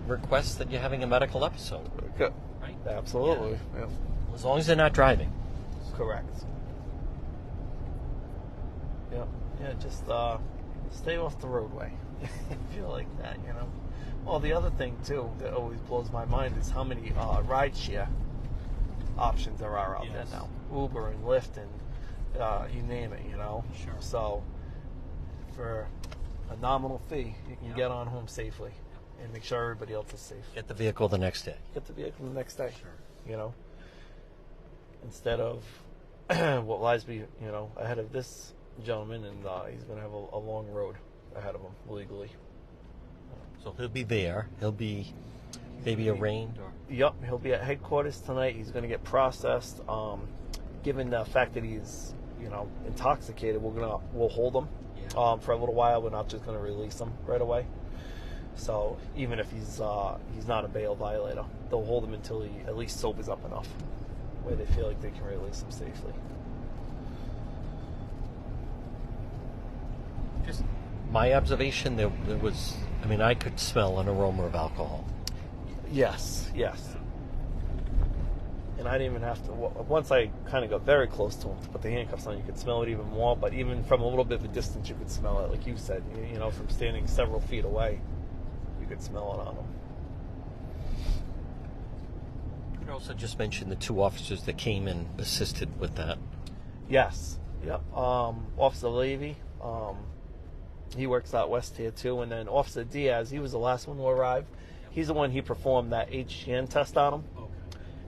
request that you're having a medical episode. Good. Right? Absolutely. Yeah. As long as they're not driving. Correct. Yeah. Just stay off the roadway. I feel like that, Well, the other thing, too, that always blows my mind is how many rideshare options there are out there now. Uber and Lyft and you name it, Sure. So for a nominal fee, you can get on home safely and make sure everybody else is safe. Get the vehicle the next day. Sure. Instead of what lies ahead of this gentleman, and he's going to have a long road ahead of him legally. So he'll be there. He'll be maybe arraigned, or Yep, he'll be at headquarters tonight. He's going to get processed. Given the fact that he's intoxicated, we'll hold him for a little while. We're not just going to release him right away. So even if he's not a bail violator, they'll hold him until he at least sobers up enough, where they feel like they can release him safely. Just my observation, there was, I mean, I could smell an aroma of alcohol. Yes. And I didn't even have to, once I kind of got very close to him to put the handcuffs on, you could smell it even more, but even from a little bit of a distance, you could smell it, like you said, you know, from standing several feet away, you could smell it on him. You also just mentioned the 2 officers that came and assisted with that. Yes, yep. Officer Levy, he works out west here too, and then Officer Diaz, he was the last one to arrive. He's the one he performed that HGN test on him. Okay.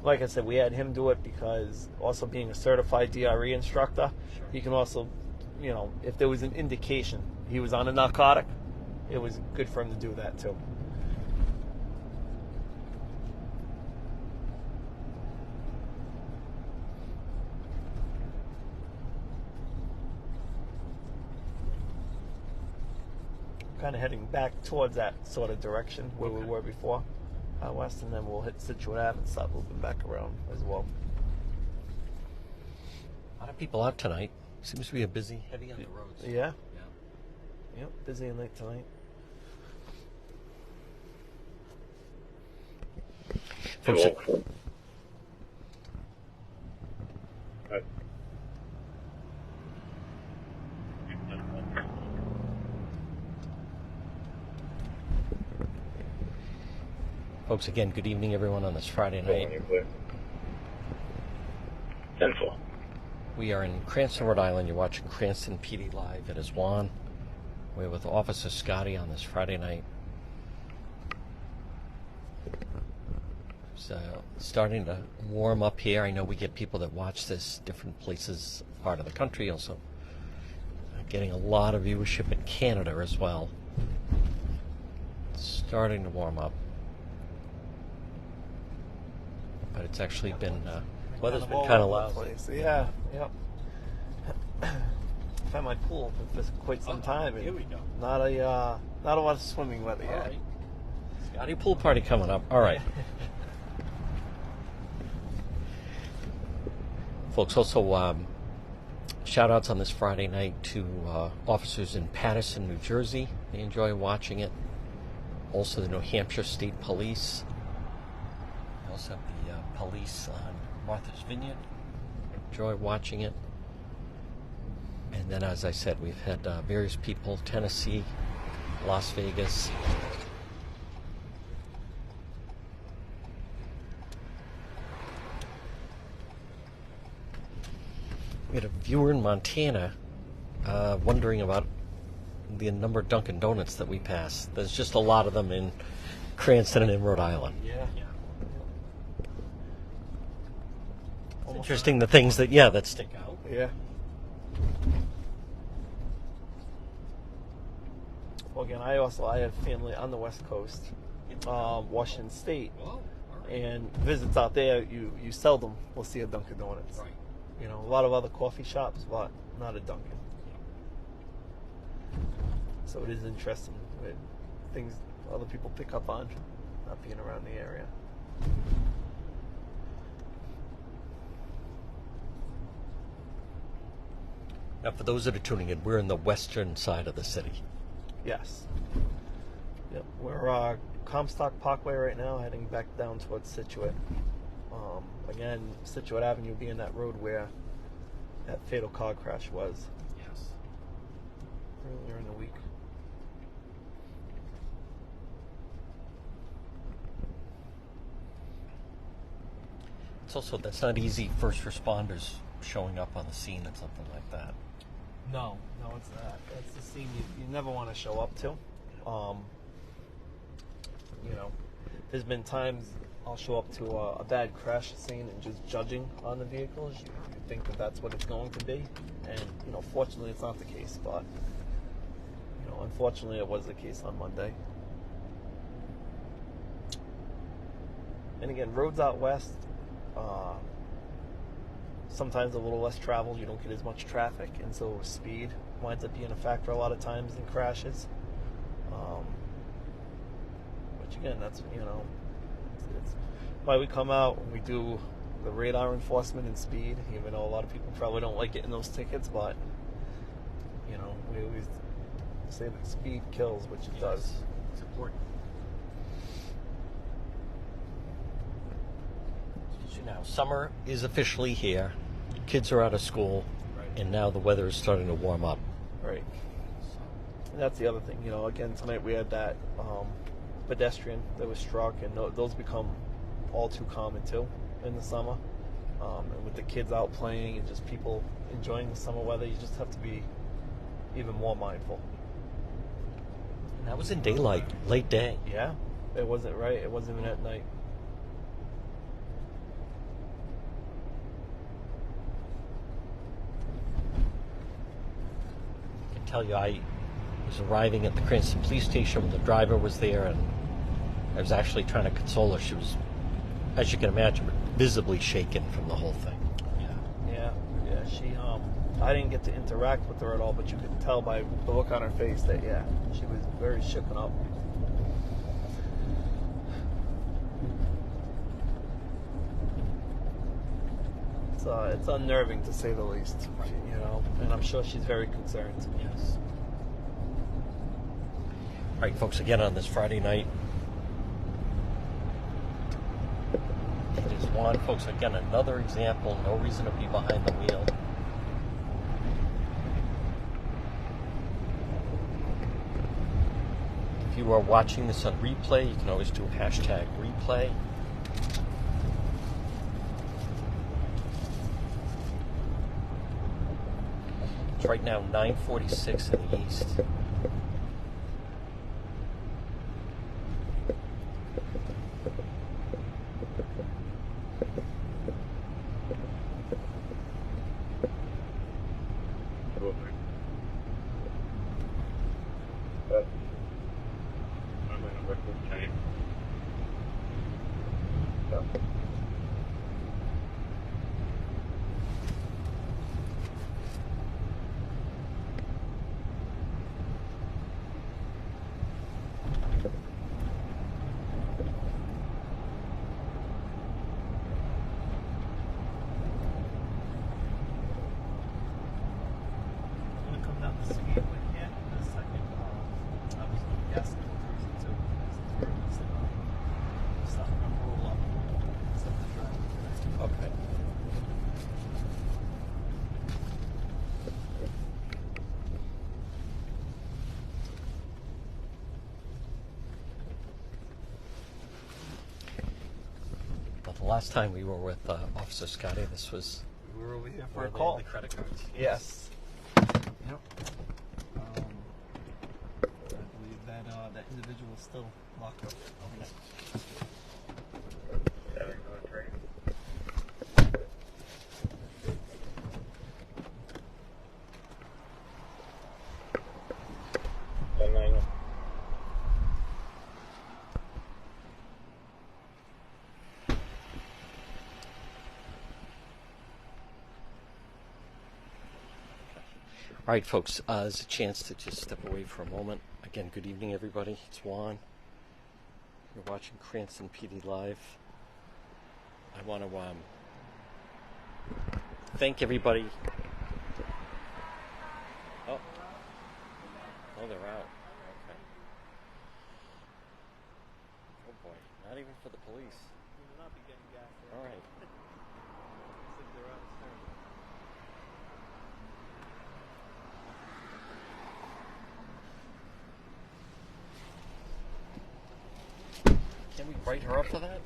Like I said, we had him do it because also being a certified DRE instructor, he can also, you know, if there was an indication he was on a narcotic, it was good for him to do that too. Kind of heading back towards that sort of direction where we were before. West, and then we'll hit Situate Ave and start moving back around as well. A lot of people out tonight. Seems to be a busy, heavy on the roads. Yeah. Yep, busy and late tonight. Folks, folks, again, good evening, everyone, on this Friday night. 10-4. We are in Cranston, Rhode Island. You're watching Cranston PD Live. It is Juan. We're with Officer Scotti on this Friday night. So, starting to warm up here. I know we get people that watch this different places, part of the country, also getting a lot of viewership in Canada as well. It's starting to warm up. But it's actually been, weather's been kind of lousy. Yeah, yep. I've had my pool open for quite some time. Here we go. Not a lot of swimming weather yet. All right. Scotty pool party coming up. All right. Folks, also shout outs on this Friday night to officers in Paterson, New Jersey. They enjoy watching it. Also the New Hampshire State Police. We also have the police on Martha's Vineyard. Enjoy watching it. And then, as I said, we've had various people, Tennessee, Las Vegas. We had a viewer in Montana wondering about the number of Dunkin' Donuts that we pass. There's just a lot of them in Cranston and in Rhode Island. Yeah. It's interesting the things that stick out. Yeah. Well, again, I have family on the West Coast, Washington State, and visits out there. You seldom will see a Dunkin' Donuts. Right. You know, a lot of other coffee shops, but not a Dunkin'. So it is interesting with things other people pick up on, not being around the area. Now, for those that are tuning in, we're in the western side of the city. Yes. Yep. We're Comstock Parkway right now, heading back down towards Situate. Again, Situate Avenue being that road where that fatal car crash was. Yes. Earlier in the week. It's also, that's not easy, first responders showing up on the scene and something like that. No, it's not. That's the scene you never want to show up to. You know, there's been times I'll show up to a bad crash scene and just judging on the vehicles. You think that that's what it's going to be, and you know, fortunately, it's not the case. But you know, unfortunately, it was the case on Monday. And again, roads out west. Sometimes a little less traveled, you don't get as much traffic, and so speed winds up being a factor a lot of times in crashes. which again, that's, you know, it's why we come out and we do the radar enforcement and speed, even though a lot of people probably don't like getting those tickets, but, you know, we always say that speed kills, which it does. It's important. So now, summer is officially here. Kids are out of school, and now the weather is starting to warm up. Right. And that's the other thing, you know, again, tonight we had that pedestrian that was struck, and those become all too common too in the summer. And with the kids out playing and just people enjoying the summer weather, you just have to be even more mindful. And that was in daylight, late day. Yeah, it wasn't right. It wasn't even at night. I can tell you, I was arriving at the Cranston Police Station when the driver was there, and I was actually trying to console her. She was, as you can imagine, visibly shaken from the whole thing. Yeah. She, I didn't get to interact with her at all, but you could tell by the look on her face that, yeah, she was very shooken up. It's unnerving to say the least, you know, and I'm sure she's very concerned. Yes. All right, folks, again on this Friday night, it is Juan. Folks, again, another example, no reason to be behind the wheel. If you are watching this on replay, you can always do #replay. It's right now 9:46 in the east. The last time we were with Officer Scotti, this was... We were over here for a call. The credit cards. Yes. Yep. I believe that that individual is still locked up. Okay. All right, folks, there's a chance to just step away for a moment. Again, good evening, everybody. It's Juan. You're watching Cranston PD Live. I want to thank everybody. Oh, they're out. Okay. Oh boy, not even for the police. We will not be getting gas. All right. They're out of service. Can we write her up for that?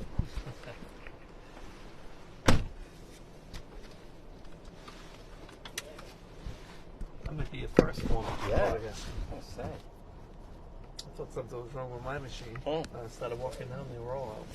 I'm gonna be your first one. Yeah. I guess. I'll say. I thought something was wrong with my machine. Oh. I started walking down, they were all out.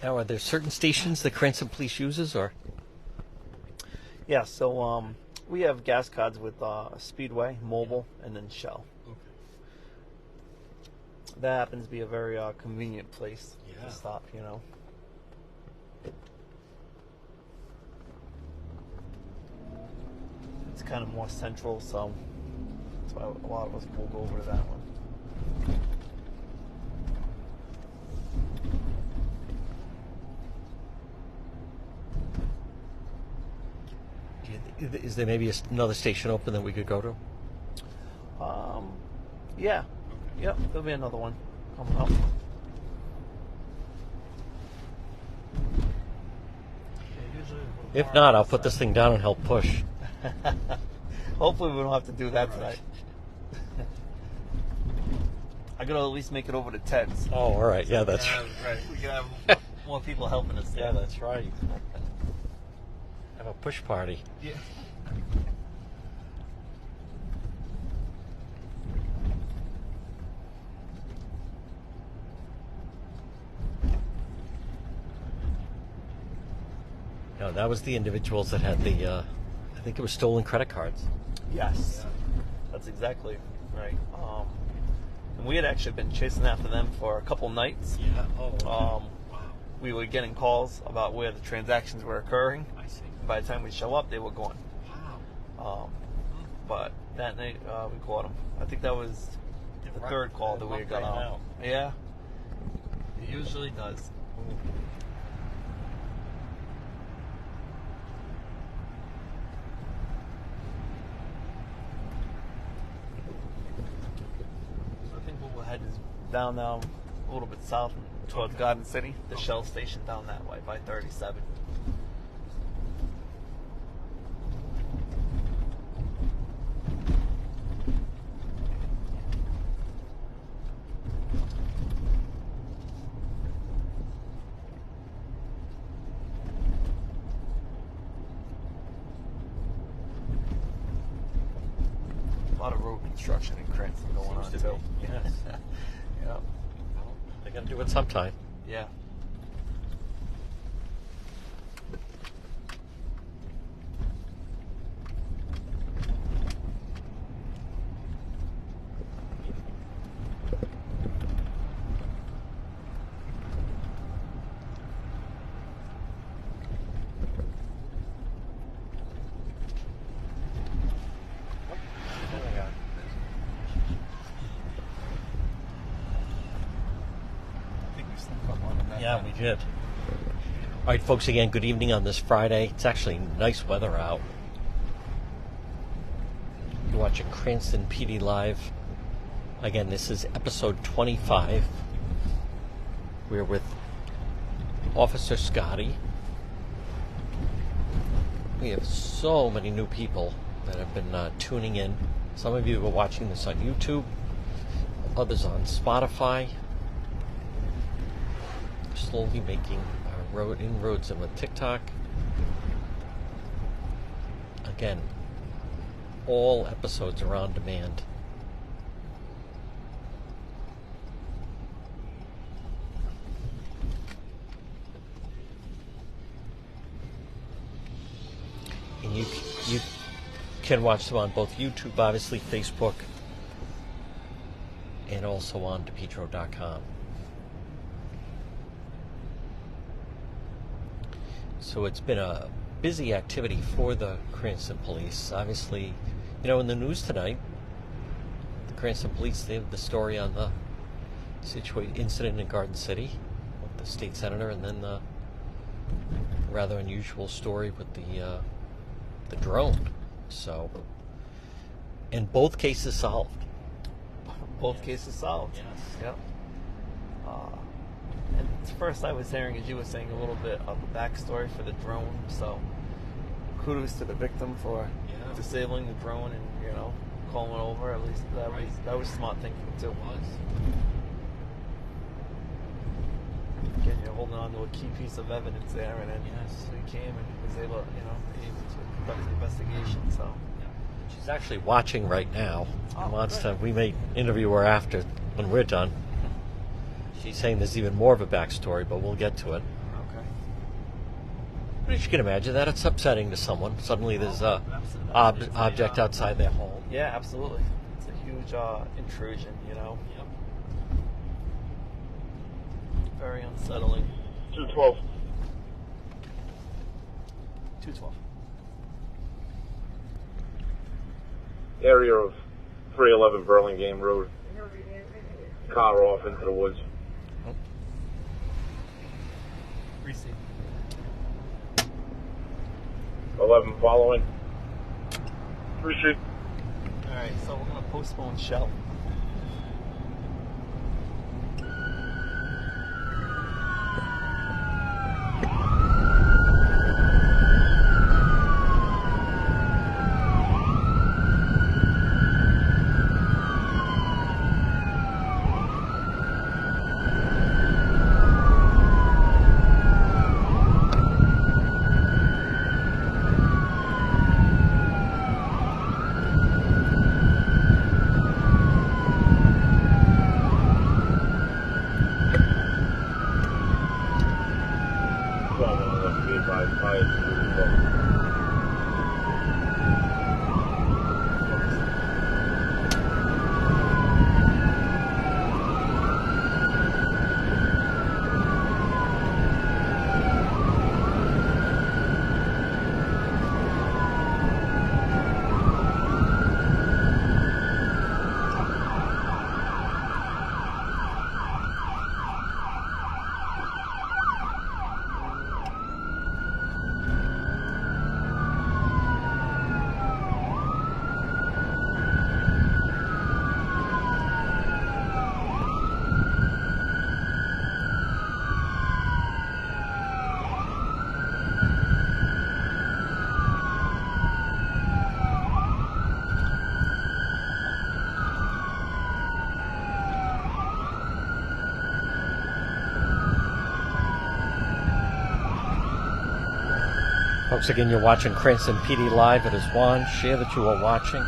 Now, are there certain stations that Cranston Police uses, or? Yeah, so we have gas cards with Speedway, Mobile, and then Shell. Okay. That happens to be a very convenient place Yeah. to stop, you know. It's kind of more central, so that's why a lot of us will go over to that one. Is there maybe another station open that we could go to? Yeah. Yep, there'll be another one coming up. If not, I'll put this thing down and help push. Hopefully we don't have to do that tonight. I gotta at least make it over to Ted's. Oh, all right. Yeah, that's right. We can have more people helping us there. Yeah, that's right. Have a push party. Yeah. No, that was the individuals that had the, I think it was stolen credit cards. Yes. That's exactly right. And we had actually been chasing after them for a couple nights. Yeah. Oh. Wow. We were getting calls about where the transactions were occurring. I see. By the time we show up, they were gone. Wow. But that night, we caught them. I think that was the third call that we had got out. Yeah. It usually does. So I think we'll head down now a little bit south towards Garden City, the Shell station down that way by 37. A lot of road construction in Cranston going on Seems to too. be, yes. Yeah. They got to do it sometime. Yeah. Yeah, we did. All right, folks, again, good evening on this Friday. It's actually nice weather out. You're watching Cranston PD Live. Again, this is episode 25. We're with Officer Scotti. We have so many new people that have been tuning in. Some of you are watching this on YouTube, others on Spotify. Slowly making inroads in with TikTok. Again, all episodes are on demand. And you can watch them on both YouTube, obviously, Facebook, and also on DePietro.com. So it's been a busy activity for the Cranston Police. Obviously, you know, in the news tonight, the Cranston Police, they have the story on the incident in Garden City with the state senator, and then the rather unusual story with the drone. So, and both cases solved. Both cases solved. Yes. Yep. And first I was hearing, as you were saying, a little bit of the backstory for the drone. So kudos to the victim for disabling the drone and, you know, calling it over. At least that was smart thinking too. It was. Again, you're holding on to a key piece of evidence there, and then he came and was able, to conduct the investigation. So She's actually watching right now. Oh, Wants good. to. We may interview her after when we're done. She's saying there's even more of a backstory, but we'll get to it. But you can imagine that it's upsetting to someone. Suddenly there's a object outside their home. Yeah, absolutely. It's a huge intrusion, you know. Yep. Very unsettling. 212. 212. Area of 311 Burlingame Road. Car off into the woods. Receive. 11 following. Receipt. Alright, so we're going to postpone shell. Folks, again, you're watching Cranston PD Live. It is Juan. Share that you are watching.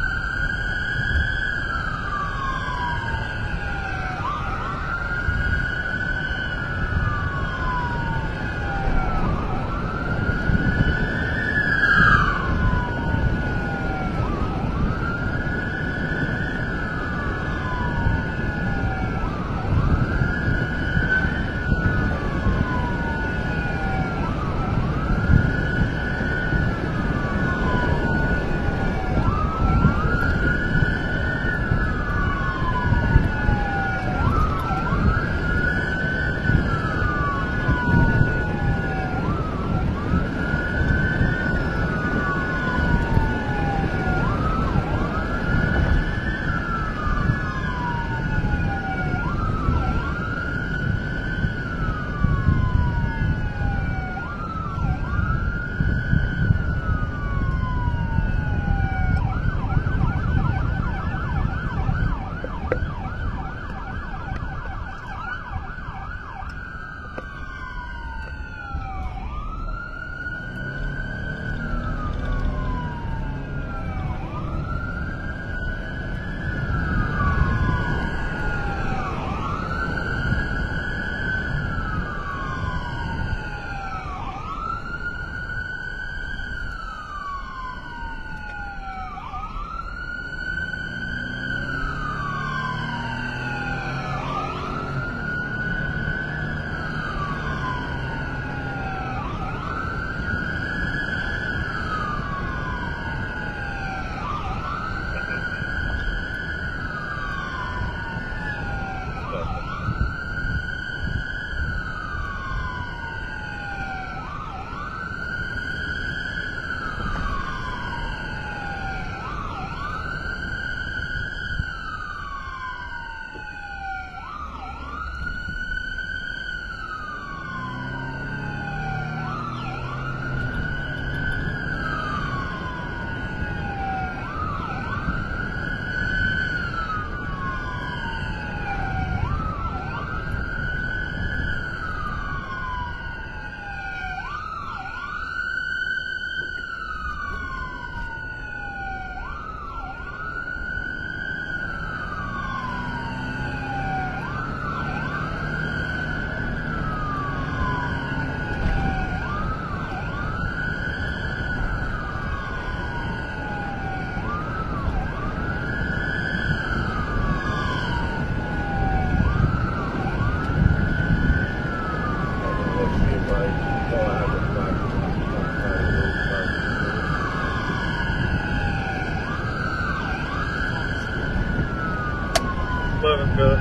Good.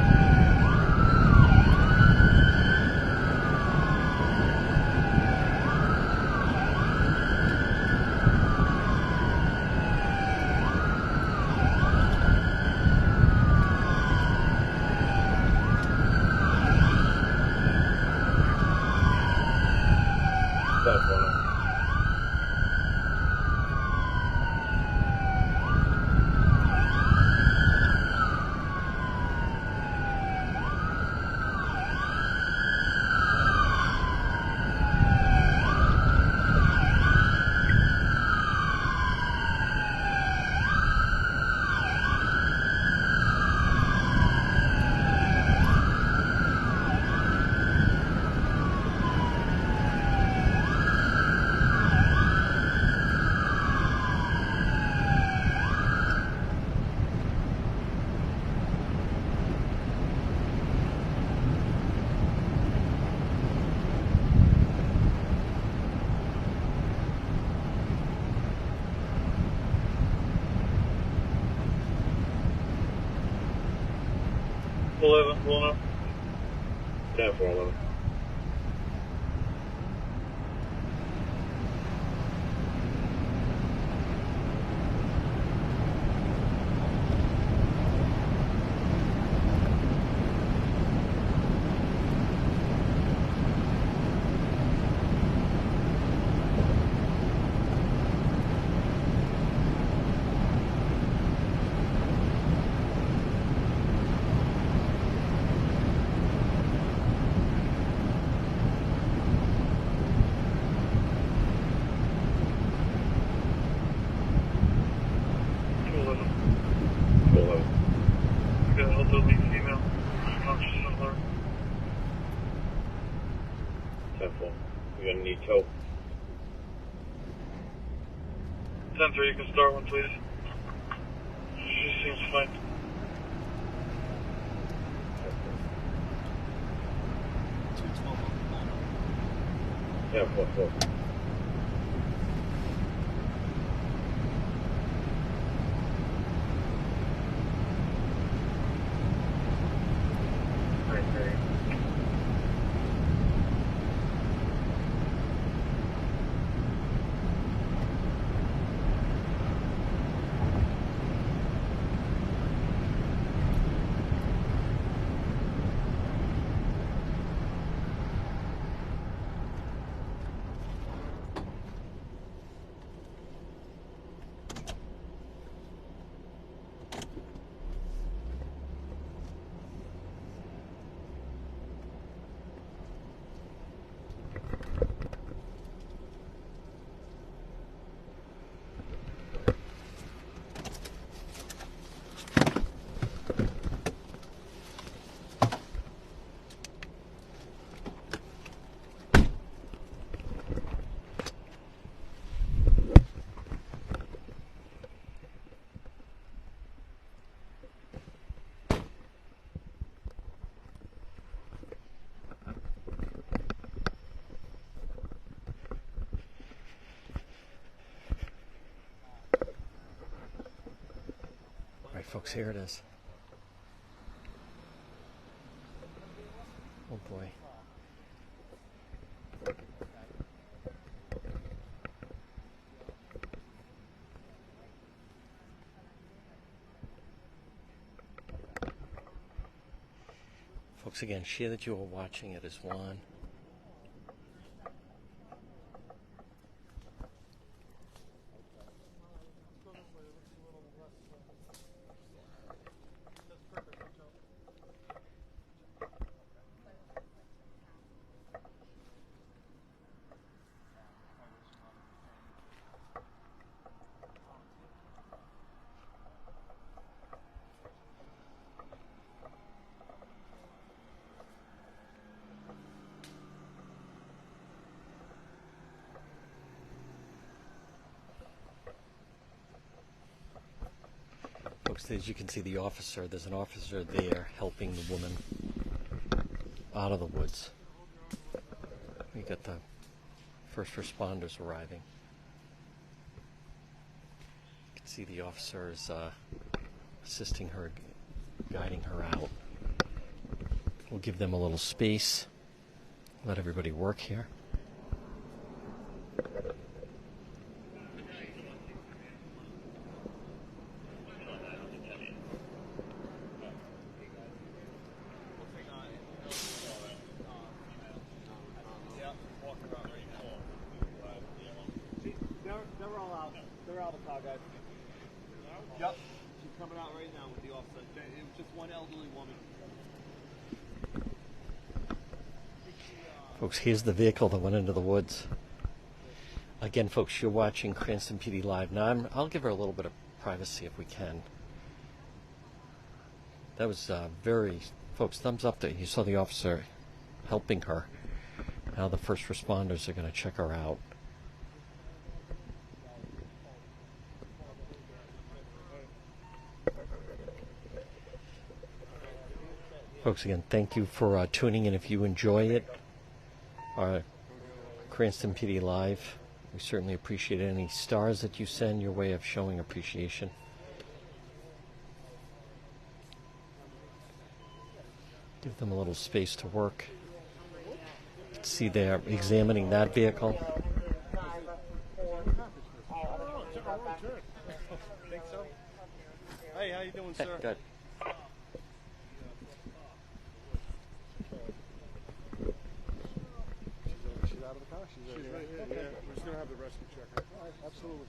Pulling up. 10-4-11. Elderly female, conscious of her. 10-4. You're gonna need tow. 10-3, you can start one, please. She seems fine. Yeah, 4-4. Folks, here it is. Oh boy. Folks, again, share that you are watching. It is Juan. Folks, as you can see, there's an officer there helping the woman out of the woods. We got the first responders arriving. You can see the officer is assisting her, guiding her out. We'll give them a little space. Let everybody work here. They're all out. They're out of the car, guys. Yep. She's coming out right now with the officer. It was just one elderly woman. Folks, here's the vehicle that went into the woods. Again, folks, you're watching Cranston PD Live. Now, I'll give her a little bit of privacy if we can. That was very... Folks, thumbs up that you saw the officer helping her. Now the first responders are going to check her out. Folks, again, thank you for tuning in. If you enjoy it, our Cranston PD Live, we certainly appreciate any stars that you send, your way of showing appreciation. Give them a little space to work. See, they're examining that vehicle. Hey, how you doing, sir? Good. She's out of the car? She's right here. Yeah, we're just going to have the rescue check her. All right, absolutely.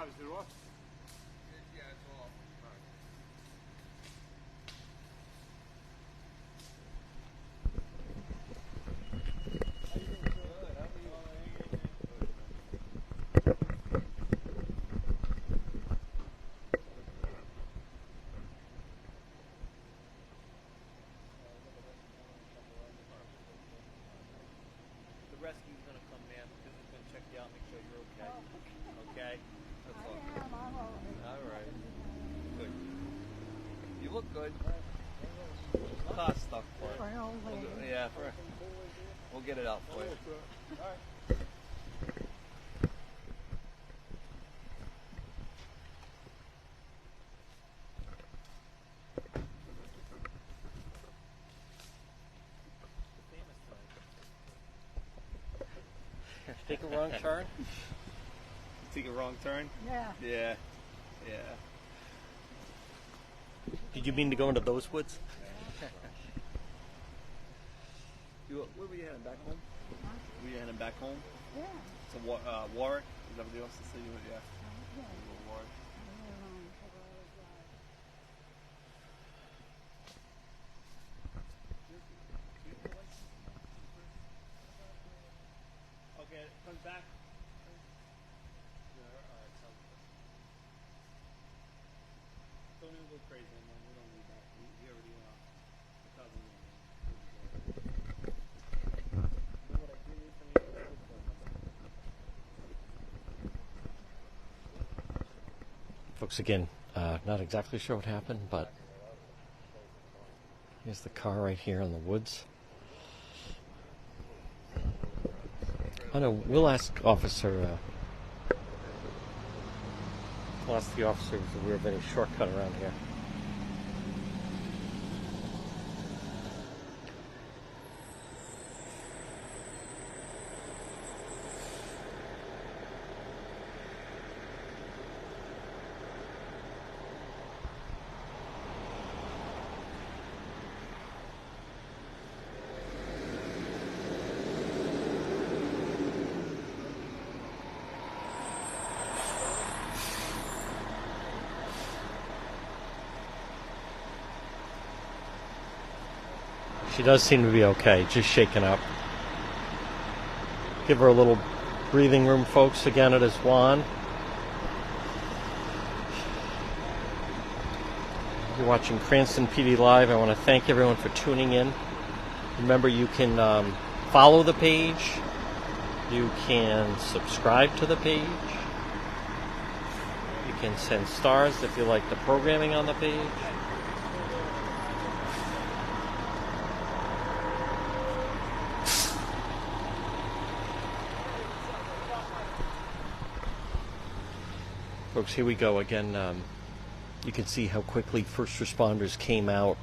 Is it off? Yeah, it's off. The rescue's gonna come, man. Because it's gonna check you out, make sure you're okay. Okay? That's all. All right. Good. You look good. Car stuck for it. Yeah, we'll get it out for you. All right. Take a wrong turn? Take a wrong turn? Yeah. Yeah. Yeah. Did you mean to go into those woods? Where were you heading? Back home? Were you heading back home? Yeah. To Warwick? Is that what the officer said you were? Yeah. You were Warwick. Okay, come back. Don't even go crazy, man. We don't need that. We already Folks, again, not exactly sure what happened, but here's the car right here in the woods. Oh no, we'll ask Officer. We'll ask the officer if we have any shortcut around here. She does seem to be okay, just shaken up. Give her a little breathing room, folks. Again, it is Juan. You're watching Cranston PD Live. I want to thank everyone for tuning in. Remember, you can follow the page. You can subscribe to the page. You can send stars if you like the programming on the page. Folks, here we go again. You can see how quickly first responders came out.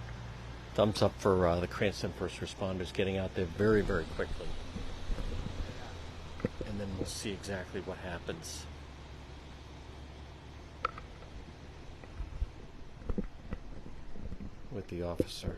Thumbs up for the Cranston first responders getting out there very, very quickly. And then we'll see exactly what happens. With the officer.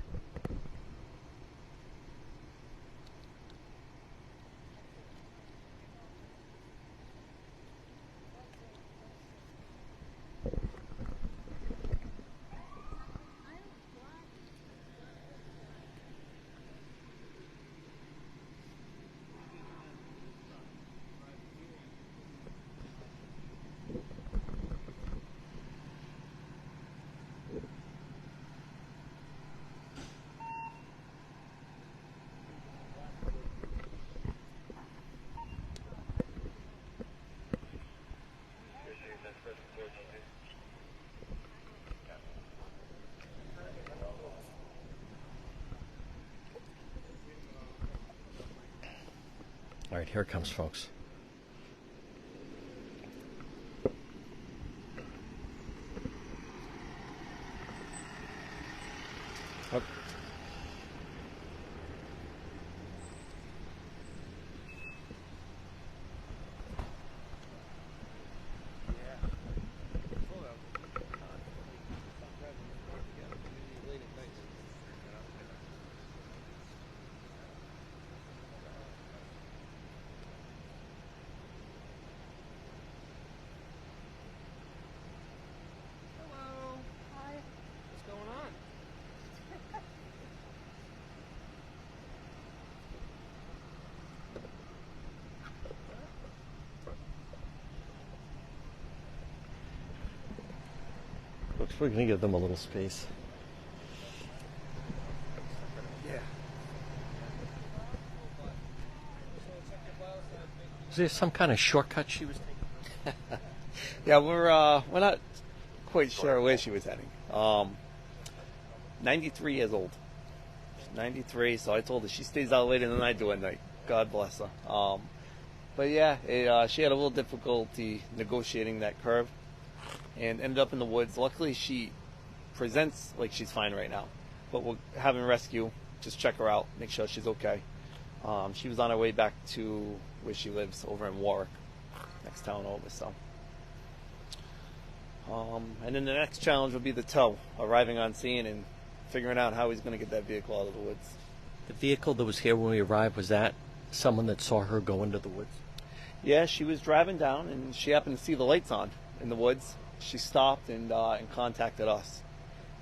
All right, here it comes, folks. Oh. We're going to give them a little space. Yeah. Is there some kind of shortcut she was taking? Yeah, we're not quite sure where she was heading. 93 years old. She's 93, so I told her she stays out later than I do at night. God bless her. But yeah, she had a little difficulty negotiating that curve and ended up in the woods. Luckily, she presents like she's fine right now, but we'll have him rescue, just check her out, make sure she's okay. She was on her way back to where she lives over in Warwick, next town over, so. And then the next challenge will be the tow, arriving on scene and figuring out how he's going to get that vehicle out of the woods. The vehicle that was here when we arrived, was that someone that saw her go into the woods? Yeah, she was driving down and she happened to see the lights on in the woods. She stopped and contacted us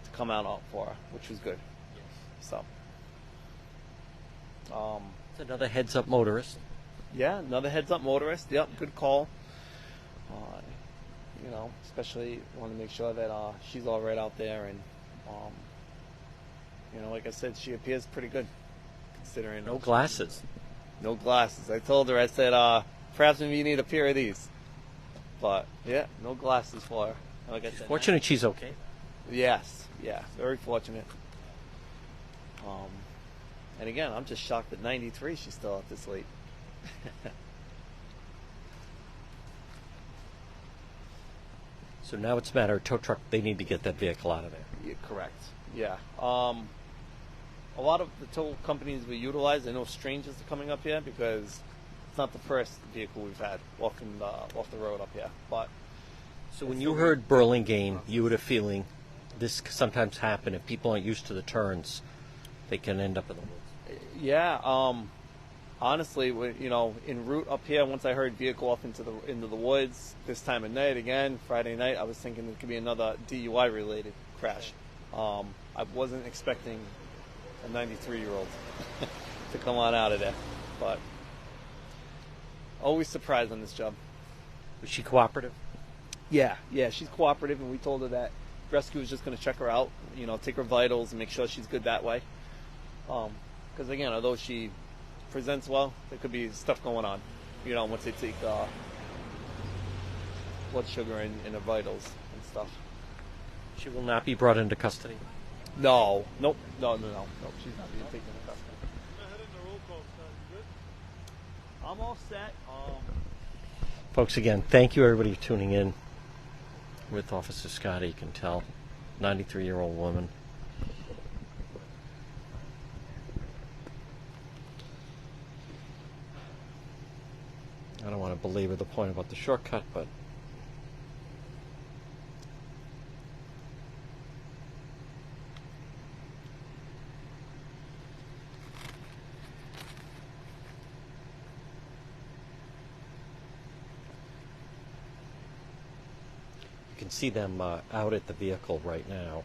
to come out for her, which was good. Yes. So, it's another heads-up motorist. Yeah, another heads-up motorist. Yep, good call. You know, especially want to make sure that she's all right out there, and you know, like I said, she appears pretty good, considering no glasses. No glasses. I told her, I said, perhaps maybe you need a pair of these. But yeah, no glasses for her. Like I said, fortunate she's okay. Yes, yeah, very fortunate. And again, I'm just shocked at 93 she's still up this late. So now it's a matter of tow truck. They need to get that vehicle out of there. Yeah, correct. Yeah. A lot of the tow companies we utilize, I know strangers are coming up here because it's not the first vehicle we've had walking off the road up here. But so when you heard Burlingame, you had a feeling this sometimes happen if people aren't used to the turns, they can end up in the woods. Yeah. Honestly, you know, en route up here, once I heard vehicle off into the woods this time of night again, Friday night, I was thinking it could be another DUI related crash. I wasn't expecting a 93-year-old to come on out of there, but Always surprised on this job. Was she cooperative? Yeah, she's cooperative, and we told her that rescue was just going to check her out, take her vitals and make sure she's good that way. Because again, although she presents well, there could be stuff going on, once they take blood sugar in her vitals and stuff. She will not be brought into custody? No, nope, no, she's not being taken into custody. I'm all set. Folks, again, thank you everybody for tuning in with Officer Scotti. You can tell, 93-year-old woman. I don't want to belabor the point about the shortcut, but you can see them out at the vehicle right now.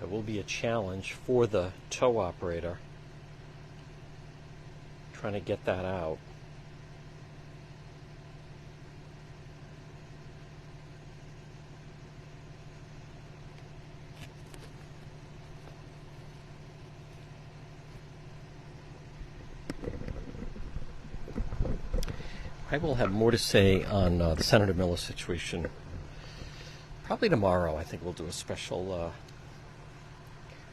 There will be a challenge for the tow operator trying to get that out. I will have more to say on the Senator Miller situation probably tomorrow. I think we'll do a special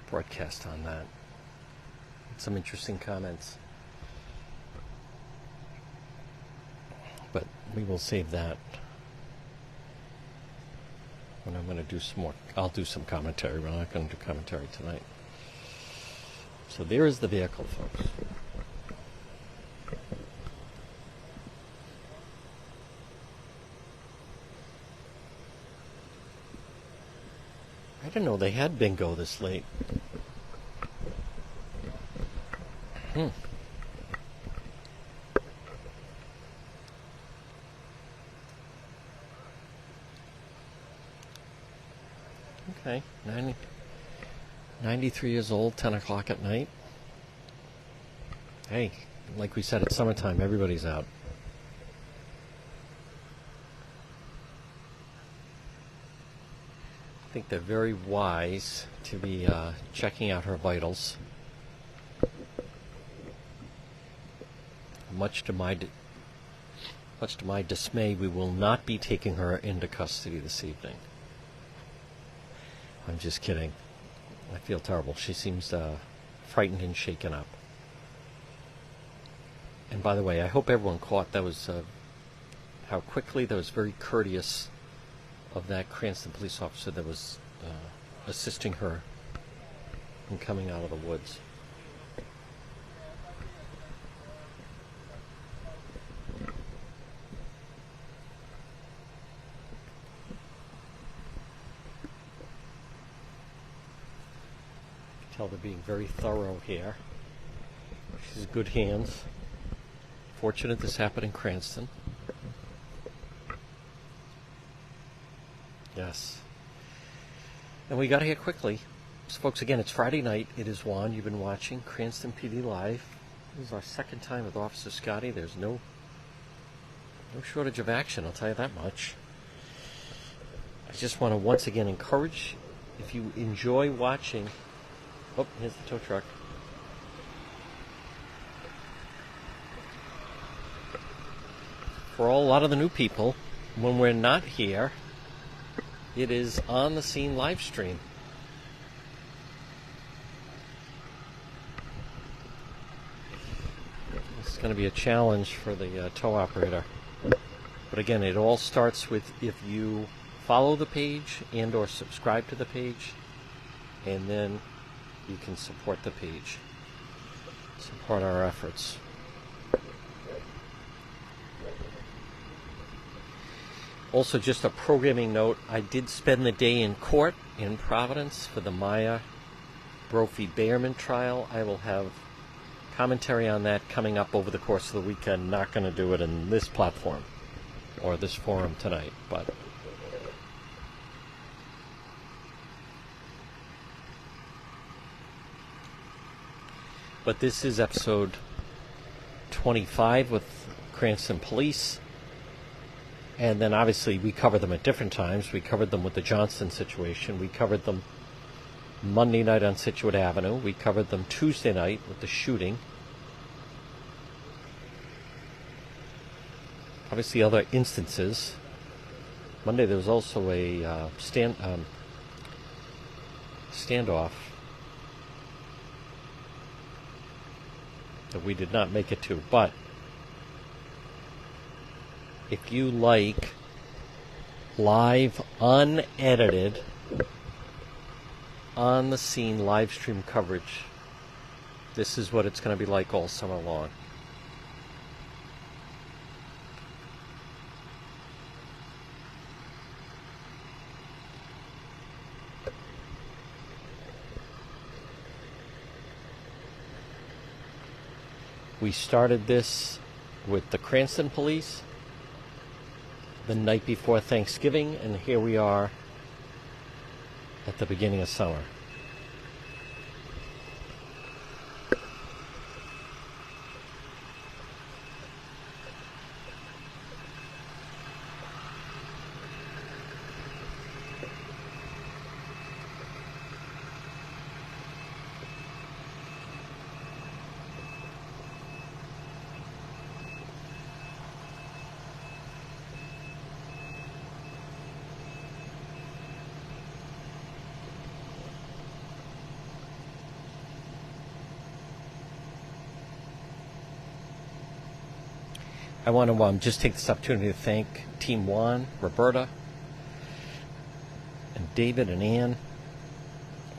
broadcast on that. Some interesting comments. But we will save that. And I'm going to do some more. I'll do some commentary. We're not going to do commentary tonight. So there is the vehicle, folks. I didn't know they had bingo this late. Okay, 93 years old, 10 o'clock at night. Hey, like we said, it's summertime, everybody's out. I think they're very wise to be checking out her vitals. Much to my dismay, we will not be taking her into custody this evening. I'm just kidding. I feel terrible. She seems frightened and shaken up. And by the way, I hope everyone caught that was how quickly that was very courteous of that Cranston police officer that was assisting her in coming out of the woods. Tell they're being very thorough here. She's in good hands. Fortunate this happened in Cranston. Yes. And we got here quickly. So folks, again, it's Friday night. It is Juan. You've been watching Cranston PD Live. This is our second time with Officer Scotti. There's no shortage of action, I'll tell you that much. I just want to once again encourage, if you enjoy watching... Oh, here's the tow truck. For a lot of the new people, when we're not here, it is on the scene live stream. It's going to be a challenge for the tow operator. But again, it all starts with if you follow the page and or subscribe to the page, and then you can support the page. Support our efforts. Also, just a programming note, I did spend the day in court in Providence for the Maya Brophy-Behrman trial. I will have commentary on that coming up over the course of the weekend. Not going to do it in this platform. or this forum tonight, but this is episode 25 with Cranston Police. And then obviously we cover them at different times. We covered them with the Johnston situation. We covered them Monday night on Scituate Avenue. We covered them Tuesday night with the shooting. Obviously other instances. Monday there was also a standoff that we did not make it to. But if you like live, unedited, on the scene live stream coverage, this is what it's going to be like all summer long. We started this with the Cranston Police the night before Thanksgiving, and here we are at the beginning of summer. I want to just take this opportunity to thank Team Juan, Roberta, and David and Ann.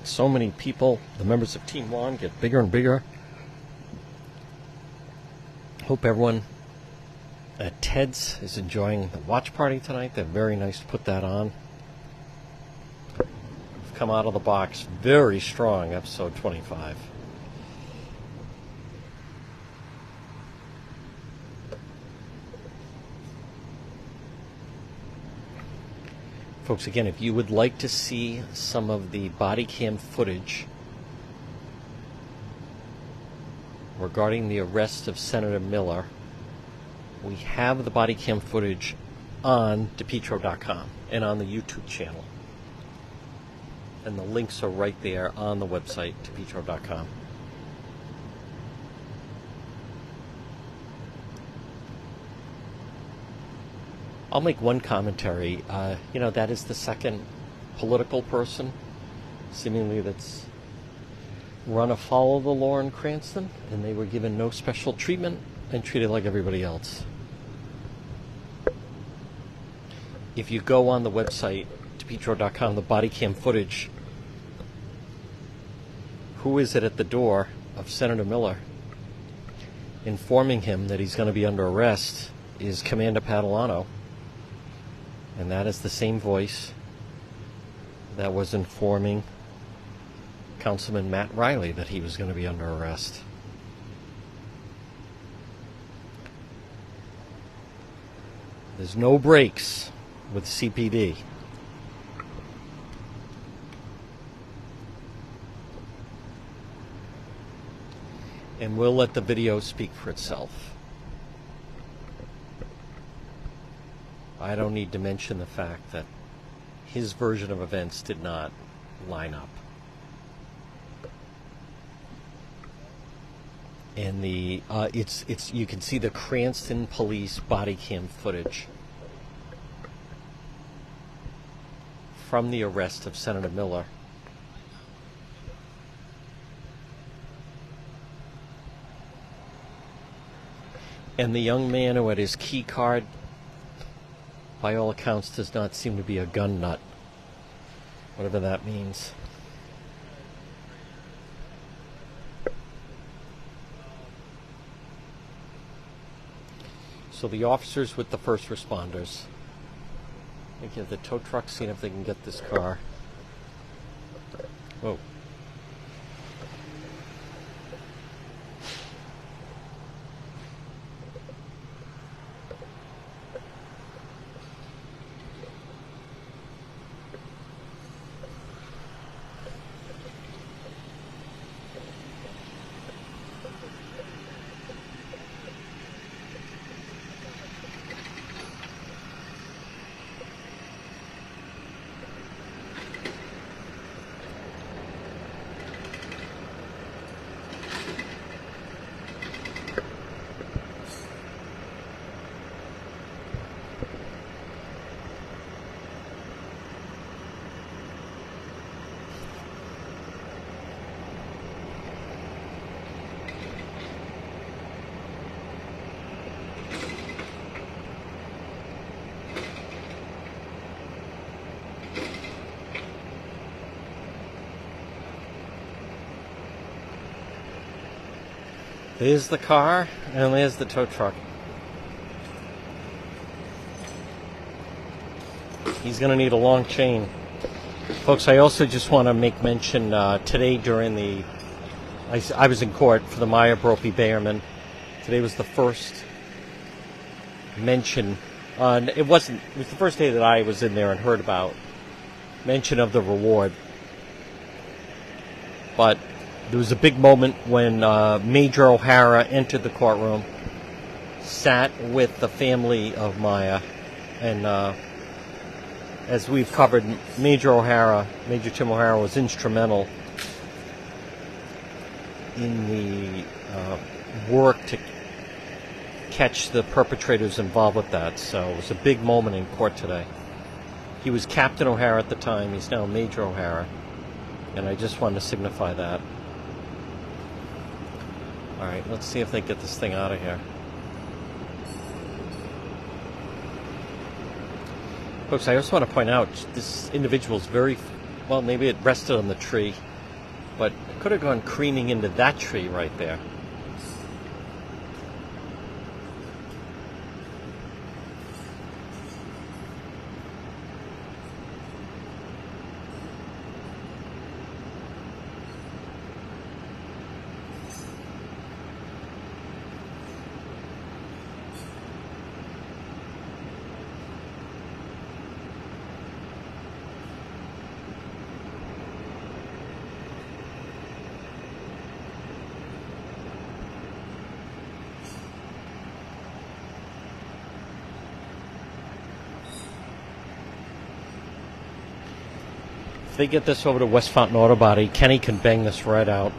So many people, the members of Team Juan, get bigger and bigger. Hope everyone at Ted's is enjoying the watch party tonight. They're very nice to put that on. We've come out of the box very strong, episode 25. Folks, again, if you would like to see some of the body cam footage regarding the arrest of Senator Miller, we have the body cam footage on DePietro.com and on the YouTube channel. And the links are right there on the website, DePietro.com. I'll make one commentary. That is the second political person, seemingly, that's run afoul of the law in Cranston, and they were given no special treatment and treated like everybody else. If you go on the website, DePietro.com, the body cam footage, who is it at the door of Senator Miller informing him that he's going to be under arrest is Commander Padalano. And that is the same voice that was informing Councilman Matt Riley that he was going to be under arrest. There's no breaks with CPD. And we'll let the video speak for itself. I don't need to mention the fact that his version of events did not line up. And you can see the Cranston Police body cam footage from the arrest of Senator Miller. And the young man who had his key card, by all accounts, does not seem to be a gun nut, whatever that means. So the officers with the first responders, I think the tow truck, seeing if they can get this car. Whoa. There's the car, and there's the tow truck. He's going to need a long chain. Folks, I also just want to make mention today during the... I was in court for the Meyer Brophy Bayerman. Today was the first mention. It was the first day that I was in there and heard about mention of the reward. But there was a big moment when Major O'Hara entered the courtroom, sat with the family of Maya, and as we've covered, Major Tim O'Hara was instrumental in the work to catch the perpetrators involved with that. So it was a big moment in court today. He was Captain O'Hara at the time. He's now Major O'Hara. And I just wanted to signify that. All right, let's see if they get this thing out of here. Folks, I also want to point out this individual's very, well, maybe it rested on the tree, but it could have gone creaming into that tree right there. If they get this over to West Fountain Auto Body, Kenny can bang this right out.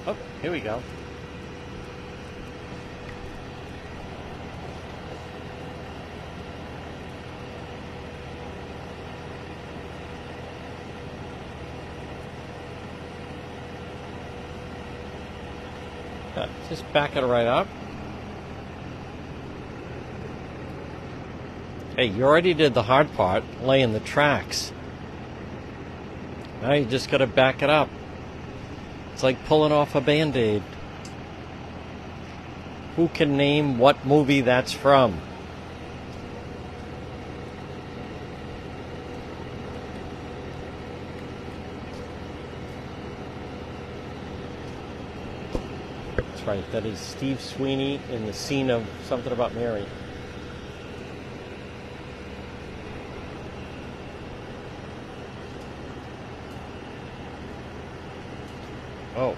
Oh, here we go. Just back it right up. Hey, you already did the hard part, laying the tracks. Now you just got to back it up. It's like pulling off a Band-Aid. Who can name what movie that's from? That's right, that is Steve Sweeney in the scene of Something About Mary. Oh.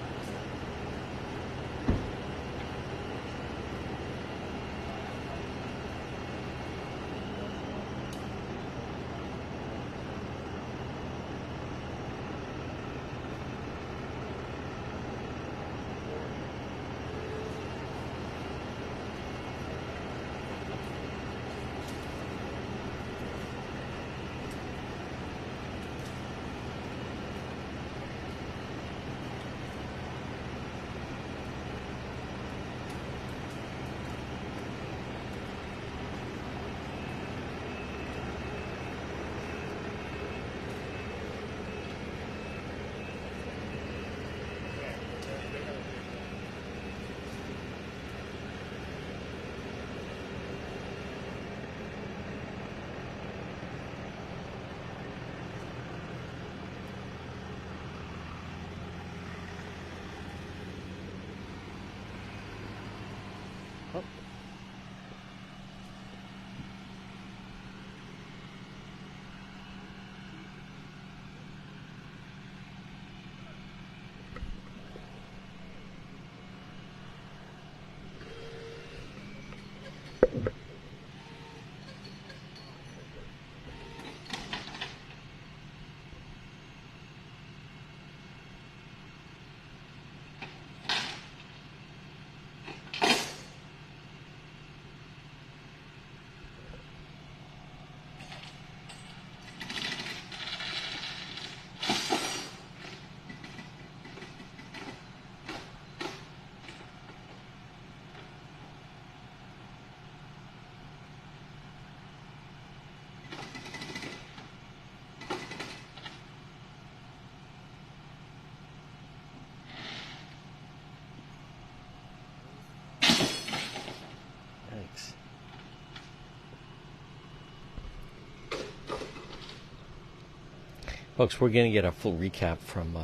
Folks, we're going to get a full recap from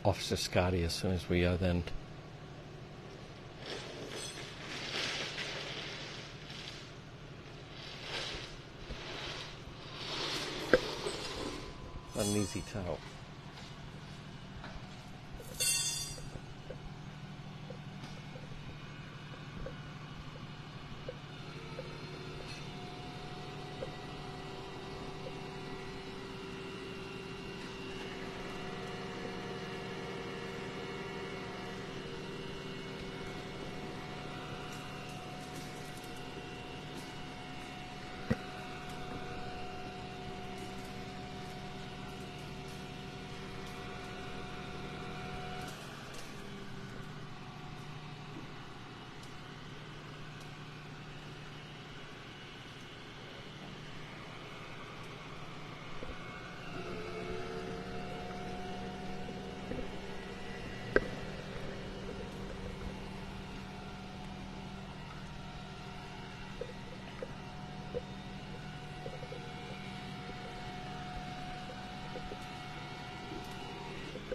Officer Scotti as soon as we are then. Not an easy tell.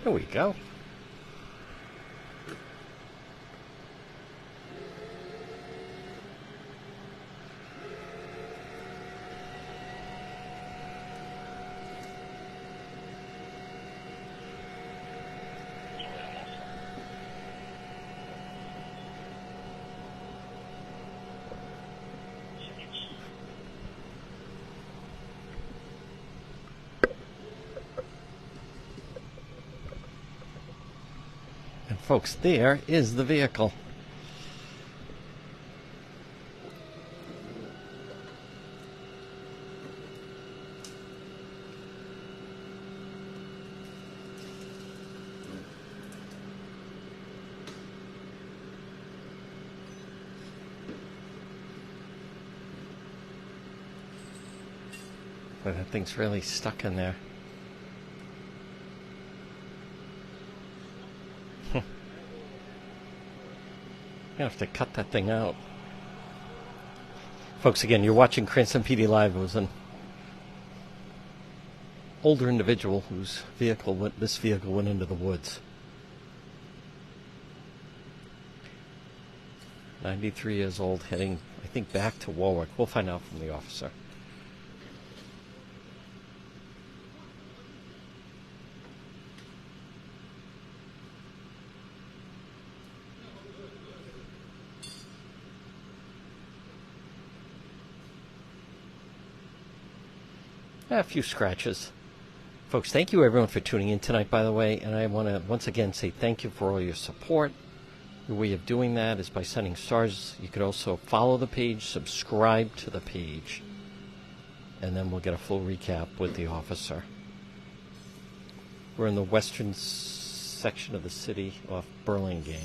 There we go. Folks, there is the vehicle. But that thing's really stuck in there. I have to cut that thing out. Folks, again, you're watching Cranston PD Live. It was an older individual whose this vehicle went into the woods. 93 years old, heading, I think, back to Warwick. We'll find out from the officer. A few scratches. Folks, thank you everyone for tuning in tonight, by the way, and I want to once again say thank you for all your support. The way of doing that is by sending stars. You could also follow the page, subscribe to the page, and then we'll get a full recap with the officer. We're in the western section of the city off Burlingame.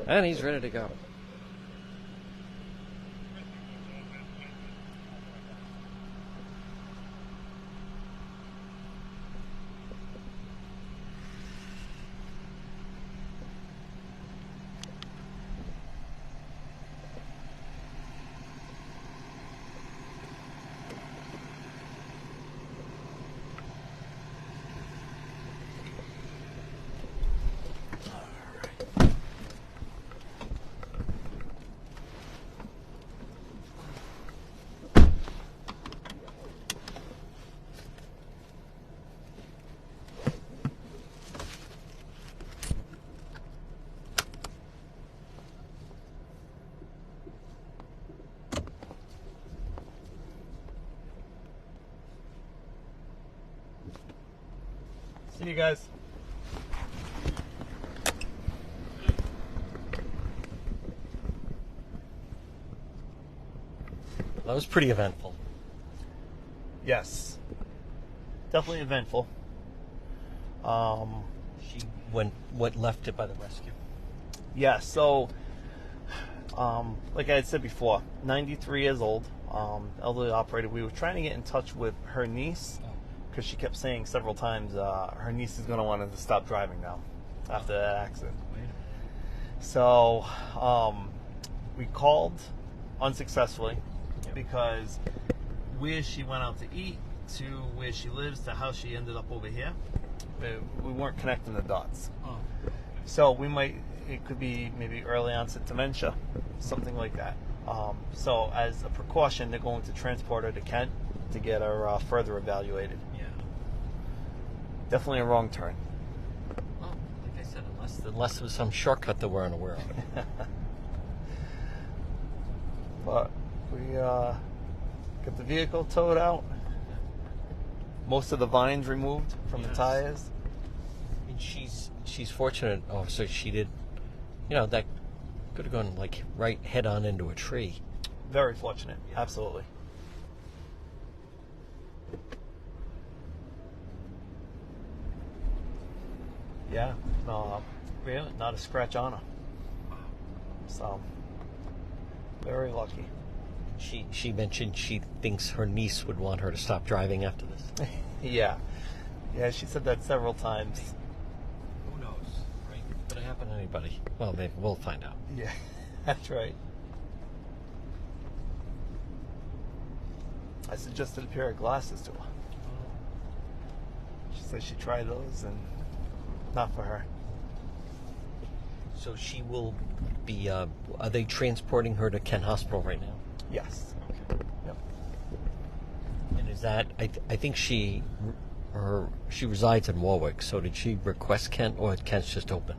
And he's ready to go. See you guys. that was pretty eventful. Yes. Definitely eventful. She went left it by the rescue. Yeah, so, like I had said before, 93 years old, elderly operator. We were trying to get in touch with her niece because she kept saying several times her niece is going to want to stop driving now after that accident. So, we called unsuccessfully because where she went out to eat to where she lives to how she ended up over here, we weren't connecting the dots. So it could be maybe early onset dementia, something like that. So as a precaution, they're going to transport her to Kent to get her further evaluated. Yeah. Definitely a wrong turn. Well, like I said, unless it was some shortcut that we're unaware of. But we got the vehicle towed out. Most of the vines removed from the tires. And she's fortunate, officer. She did, that could have gone like right head on into a tree. Very fortunate, absolutely. Yeah, really, not a scratch on her. So, very lucky. She mentioned she thinks her niece would want her to stop driving after this. Yeah, she said that several times. Who knows, right? Could it happen to anybody? Well, maybe we'll find out. Yeah, that's right. I suggested a pair of glasses to her. She said she tried those and not for her. So she will be, are they transporting her to Kent Hospital right now? Yes. Okay. Yep. And is that, I think she resides in Warwick, so did she request Kent or Kent's just open?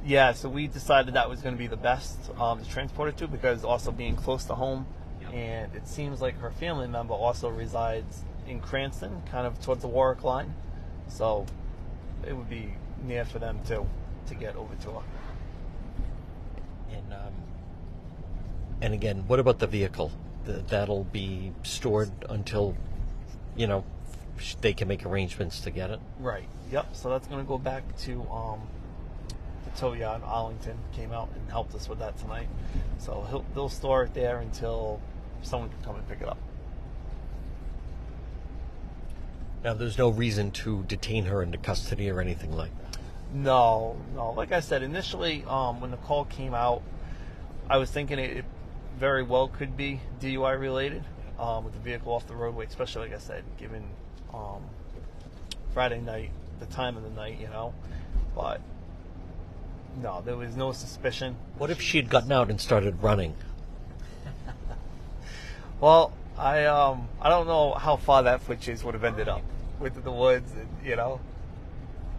Yeah, so we decided that was going to be the best to transport her to because also being close to home. Yep. And it seems like her family member also resides in Cranston, kind of towards the Warwick line. So it would be near for them to get over to her. And again, what about the vehicle? That'll be stored until, they can make arrangements to get it? Right. Yep. So that's going to go back to the tow yard. Arlington came out and helped us with that tonight. So they'll store it there until someone can come and pick it up. Now, there's no reason to detain her into custody or anything like that? No. Like I said, initially, when the call came out, I was thinking it very well could be DUI related with the vehicle off the roadway, especially, like I said, given Friday night, the time of the night, But, no, there was no suspicion. What if she had gotten out and started running? Well, I don't know how far that foot chase would have ended up with the woods, and,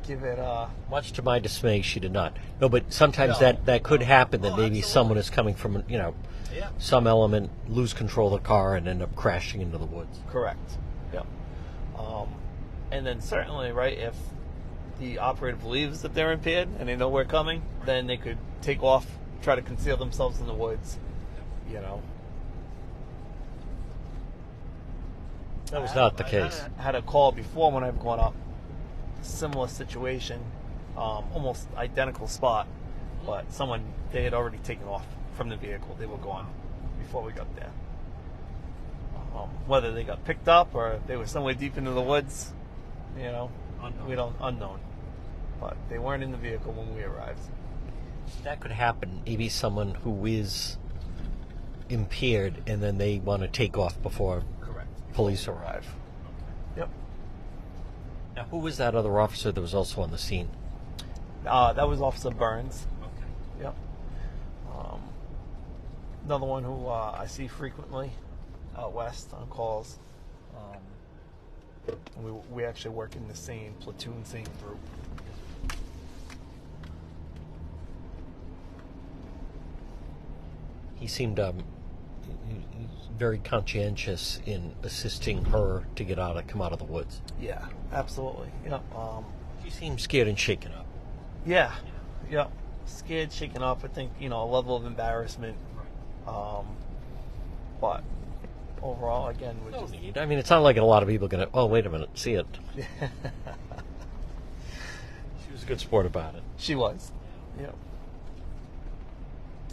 give it Much to my dismay, she did not. No, but sometimes that could happen, that maybe someone is coming from, some element, lose control of the car and end up crashing into the woods. Correct. Yep. And then certainly, right, if the operator believes that they're impaired and they know we're coming, then they could take off, try to conceal themselves in the woods, That was not the case. I had a call before when I've gone up, similar situation, almost identical spot, but they had already taken off from the vehicle. They were gone before we got there. Whether they got picked up or they were somewhere deep into the woods, unknown. But they weren't in the vehicle when we arrived. That could happen. Maybe someone who is impaired and then they want to take off before police arrive. Yep. Now, who was that other officer that was also on the scene? That was Officer Burns. Okay. Yep. Another one who I see frequently out west on calls. We actually work in the same platoon, same group. He seemed very conscientious in assisting her to come out of the woods. Yeah, absolutely. Yep. She seemed scared and shaken up. Yeah. Yep. Scared, shaken up. I think a level of embarrassment. But overall, again, we No just need. I mean, it's not like a lot of people are going to, oh, wait a minute, see it. She was a good sport about it. She was. Yep.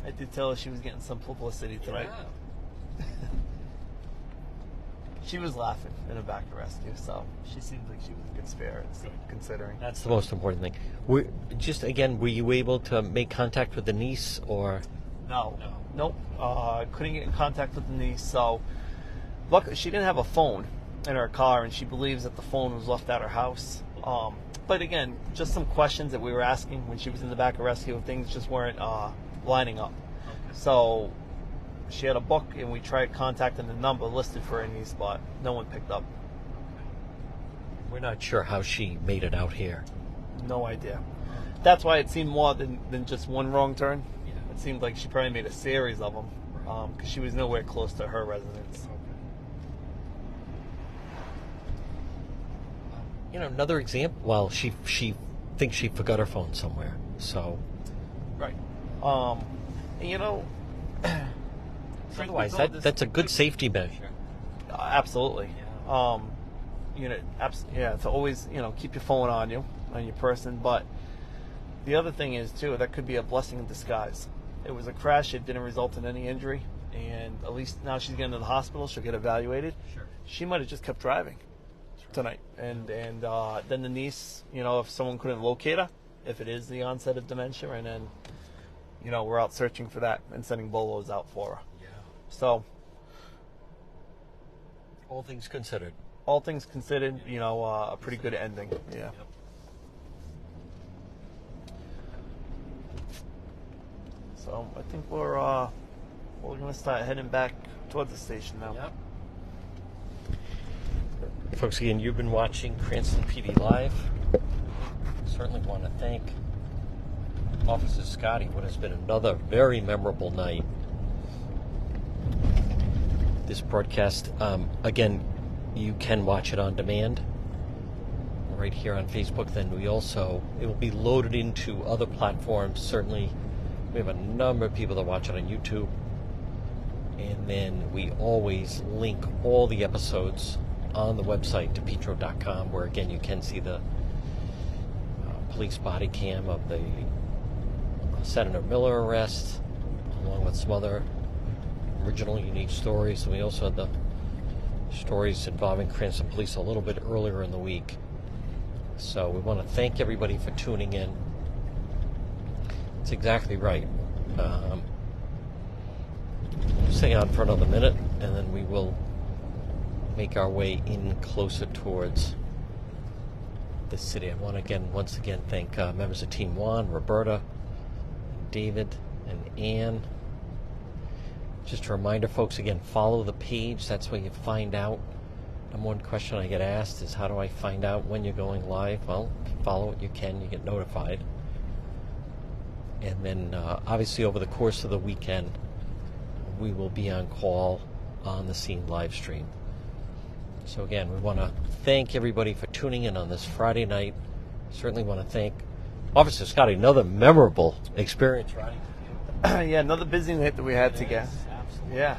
I did tell her she was getting some publicity tonight. Yeah. She was laughing in a back of rescue, so she seemed like she was in good spirits, considering. That's the most important thing. Were you able to make contact with the niece, or? No. Nope. Couldn't get in contact with the niece, so luckily she didn't have a phone in her car, and she believes that the phone was left at her house. But again, just some questions that we were asking when she was in the back of rescue, things just weren't lining up. So she had a book, and we tried contacting the number listed for her niece, but no one picked up. We're not sure how she made it out here. No idea. That's why it seemed more than just one wrong turn. It seemed like she probably made a series of them, because she was nowhere close to her residence. You know, another example. Well, she thinks she forgot her phone somewhere. So, right. You know, otherwise that's a good safety measure. Absolutely. You know, to always, you know, keep your phone on you, on your person. But the other thing is too, that could be a blessing in disguise. It was a crash. It didn't result in any injury, and at least now she's getting to the hospital. She'll get evaluated. Sure. She might have just kept driving tonight, and then the niece, you know, if someone couldn't locate her, if it is the onset of dementia, and then, you know, we're out searching for that and sending bolos out for her. Yeah. So, all things considered, you know, a pretty good ending. Yeah. Yep. So I think we're going to start heading back towards the station now. Yep. Folks, again, you've been watching Cranston PD Live. Certainly want to thank Officer Scotti. What has been another very memorable night. This broadcast, again, you can watch it on demand right here on Facebook. Then it will be loaded into other platforms. Certainly, we have a number of people that watch it on YouTube. And then we always link all the episodes on the website, depetro.com, where again you can see the police body cam of the Senator Miller arrest, along with some other original unique stories. And we also had the stories involving Cranston Police a little bit earlier in the week. So we want to thank everybody for tuning in. It's exactly right. Stay on for another minute, and then we will make our way in closer towards the city. I want to once again thank members of Team Juan, Roberta, David, and Ann. Just a reminder, folks, again, follow the page. That's where you find out. Number one question I get asked is, how do I find out when you're going live? Well, if you follow it, you get notified. And then, obviously, over the course of the weekend, we will be on call on the scene live stream. So again, we want to thank everybody for tuning in on this Friday night. Certainly want to thank Officer Scotti. Another memorable experience, right? Yeah, another busy night that we had together. Absolutely. Yeah,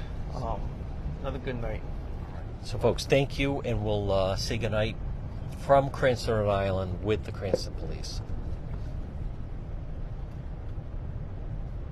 another good night. So folks, thank you, and we'll say goodnight from Cranston, Rhode Island with the Cranston Police.